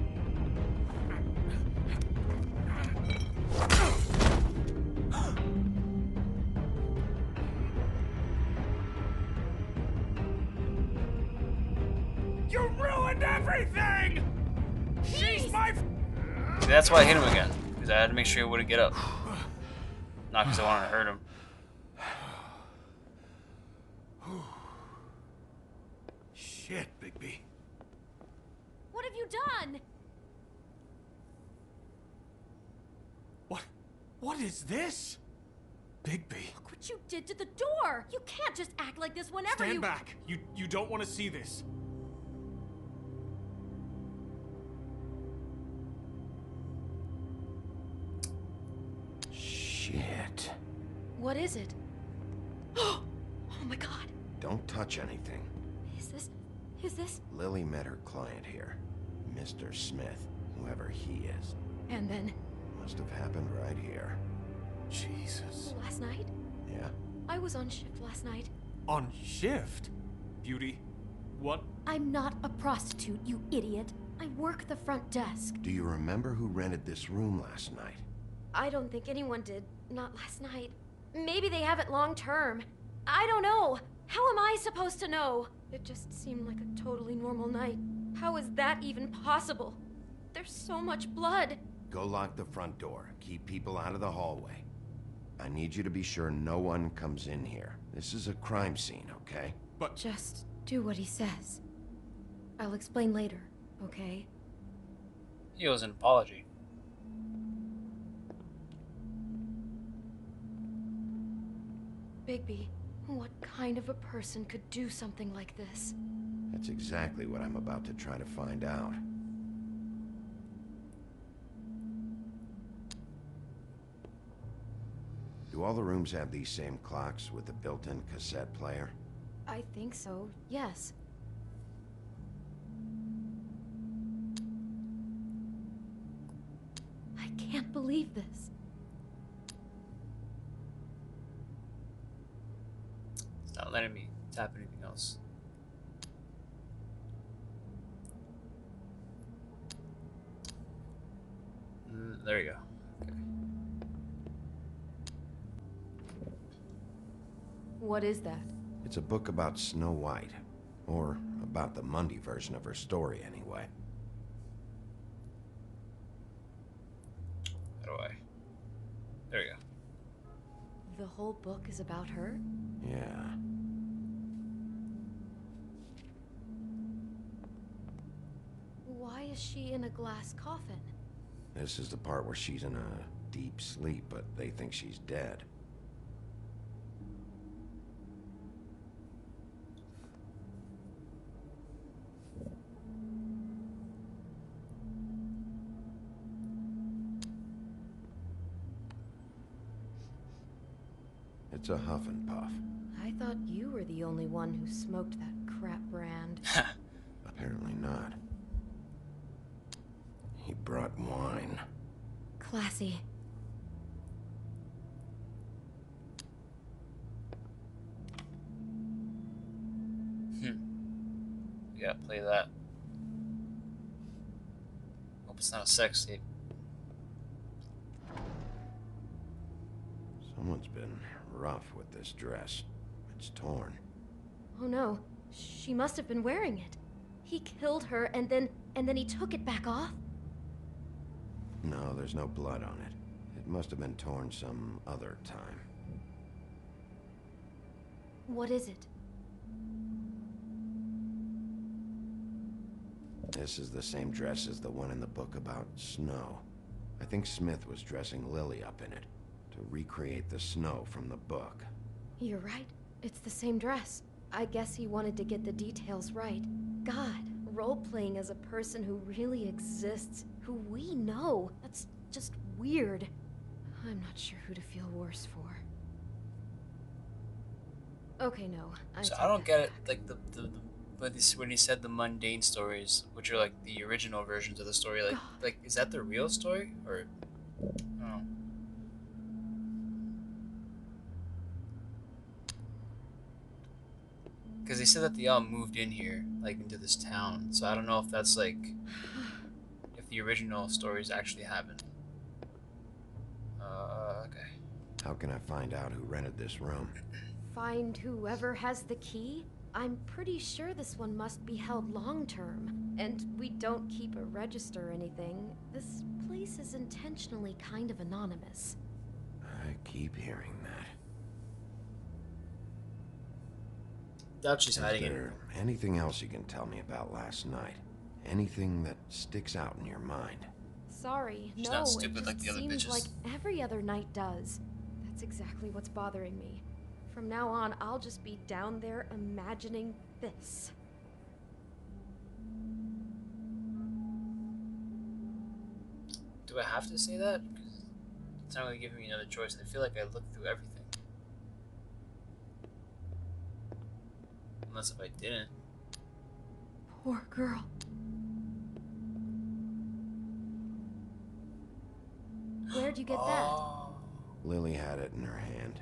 You ruined everything! She's my... See, that's why I hit him again. Because I had to make sure he wouldn't get up. Not because I wanted to hurt him. Shit, Bigby. What have you done? What is this? Bigby. Look what you did to the door! You can't just act like this whenever Stand you- back. You don't want to see this. Shit. What is it? Oh my god. Don't touch anything. Is this? Lily met her client here. Mr. Smith, whoever he is. And then? Must have happened right here. Jesus. Last night? Yeah? I was on shift last night. On shift? Beauty, what? I'm not a prostitute, you idiot. I work the front desk. Do you remember who rented this room last night? I don't think anyone did. Not last night. Maybe they have it long term. I don't know. How am I supposed to know? It just seemed like a totally normal night. How is that even possible? There's so much blood. Go lock the front door. Keep people out of the hallway. I need you to be sure no one comes in here. This is a crime scene, okay? But... Just do what he says. I'll explain later, okay? He owes an apology. Bigby, what kind of a person could do something like this? That's exactly what I'm about to try to find out. Do all the rooms have these same clocks with the built-in cassette player? I think so, yes. I can't believe this. It's not letting me tap anything else. There you go. Okay. What is that? It's a book about Snow White. Or about the Mundy version of her story, anyway. How do I? There you go. The whole book is about her? Yeah. Why is she in a glass coffin? This is the part where she's in a deep sleep, but they think she's dead. It's a huff and puff. I thought you were the only one who smoked that crap brand. Apparently not. He brought wine. Classy. We gotta play that. Hope it's not a sex tape. Someone's been rough with this dress. It's torn. Oh no, she must have been wearing it. He killed her and then he took it back off? No, there's no blood on it. It must have been torn some other time. What is it? This is the same dress as the one in the book about snow. I think Smith was dressing Lily up in it to recreate the snow from the book. You're right. It's the same dress. I guess he wanted to get the details right. God, role-playing as a person who really exists, who we know. That's just weird. I'm not sure who to feel worse for. Okay, no. So I don't get it, like when he said the mundane stories, which are like the original versions of the story, like is that the real story or? I don't know. Because they said that they all moved in here, like into this town. So I don't know if that's like, if the original stories actually happened. Okay. How can I find out who rented this room? Find whoever has the key? I'm pretty sure this one must be held long-term. And we don't keep a register or anything. This place is intentionally kind of anonymous. I keep hearing that. Doubt she's hiding Is it. there anything else you can tell me about last night? Anything that sticks out in your mind? Sorry, She's no, not stupid it like just the other seems bitches. like every other night does. That's exactly what's bothering me. From now on, I'll just be down there imagining this. Do I have to say that? 'Cause it's not really giving me another choice. I feel like I looked through everything. Unless if I didn't. Poor girl. Where'd you get that? Lily had it in her hand,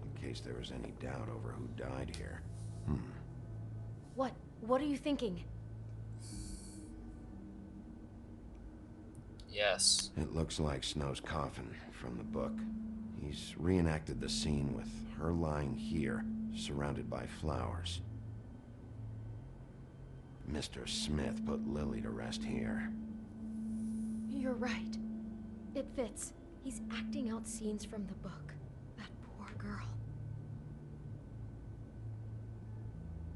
in case there was any doubt over who died here. What are you thinking? Yes. It looks like Snow's coffin from the book. He's reenacted the scene with her lying here, surrounded by flowers. Mr. Smith put Lily to rest here. You're right. It fits. He's acting out scenes from the book. That poor girl.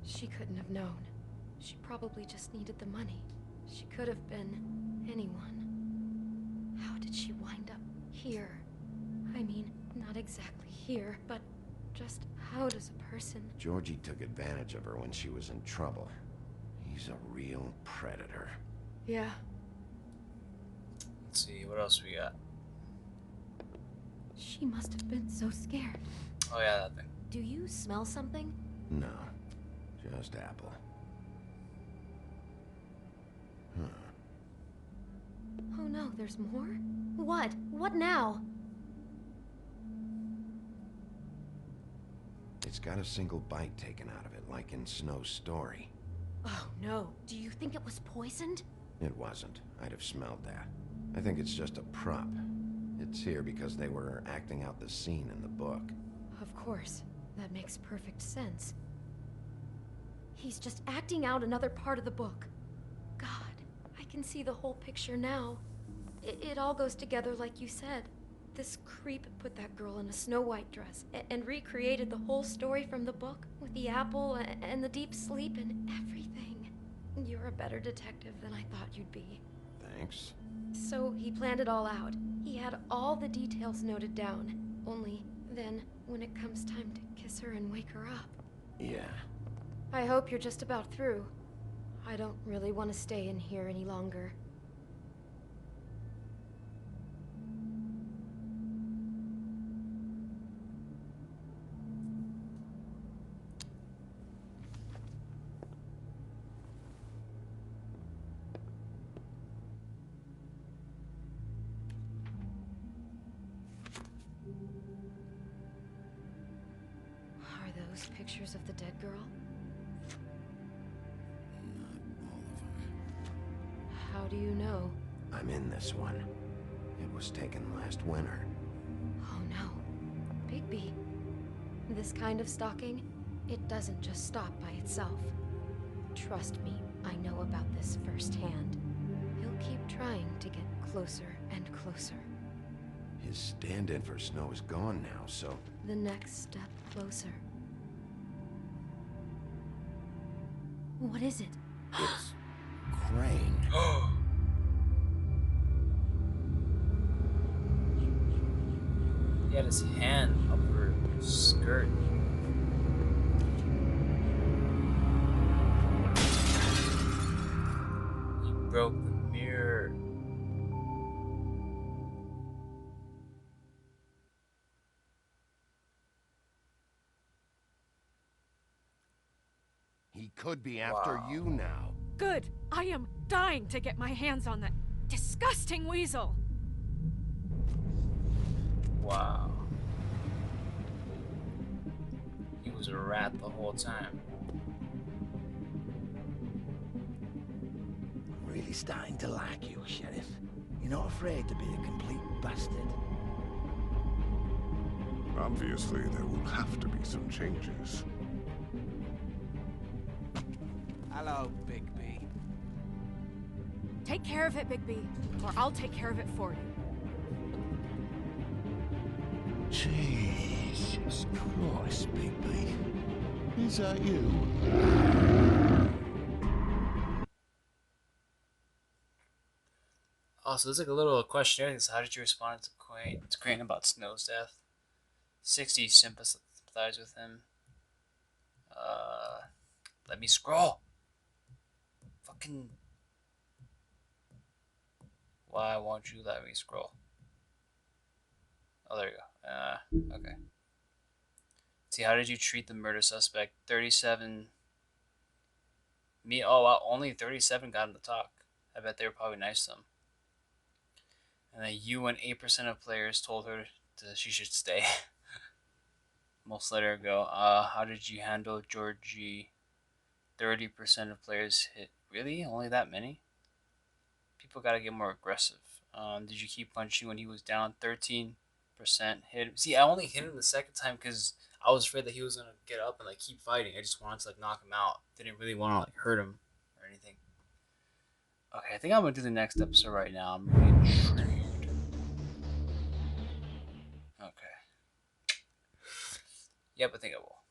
She couldn't have known. She probably just needed the money. She could have been anyone. How did she wind up here? I mean, not exactly here, but just how does a person... Georgie took advantage of her when she was in trouble. He's a real predator. Yeah. Let's see, what else we got? She must have been so scared. Oh yeah, that thing. Do you smell something? No, just apple. Oh no, there's more? What? What now? It's got a single bite taken out of it, like in Snow's story. Oh no, do you think it was poisoned? It wasn't. I'd have smelled that. I think it's just a prop. It's here because they were acting out the scene in the book. Of course. That makes perfect sense. He's just acting out another part of the book. God, I can see the whole picture now. It all goes together like you said. This creep put that girl in a Snow White dress and recreated the whole story from the book with the apple and the deep sleep and everything. You're a better detective than I thought you'd be. Thanks. So he planned it all out. He had all the details noted down. Only then, when it comes time to kiss her and wake her up. Yeah. I hope you're just about through. I don't really want to stay in here any longer. Are those pictures of the dead girl? How do you know? I'm in this one. It was taken last winter. Oh no. Bigby. This kind of stalking, it doesn't just stop by itself. Trust me, I know about this firsthand. He'll keep trying to get closer and closer. His stand-in for Snow is gone now, so... The next step closer. What is it? It's... Crane. He had his hand up her skirt. He broke the mirror. He could be after you now. Good. I am dying to get my hands on that disgusting weasel. Wow. He was a rat the whole time. I'm really starting to like you, Sheriff. You're not afraid to be a complete bastard. Obviously, there will have to be some changes. Hello, Bigby. Take care of it, Bigby, or I'll take care of it for you. Jesus Christ, Bigby. Is that you? Also, there's like a little questionnaire. So how did you respond to Crane about Snow's death? 60 sympathize with him. Let me scroll. Fucking. Why won't you let me scroll? Oh, there you go. Okay. See, how did you treat the murder suspect? 37. Oh, wow, only 37 got him to talk. I bet they were probably nice to him. And then you and 8% of players told her she should stay. Most let her go. How did you handle Georgie? 30% of players hit. Really? Only that many? People gotta get more aggressive. Did you keep punching when he was down? 13% hit him. See, I only hit him the second time because I was afraid that he was gonna get up and like keep fighting. I just wanted to like knock him out. Didn't really want to like hurt him or anything. Okay, I think I'm gonna do the next episode right now. I'm really intrigued. Okay. Yep, I think I will.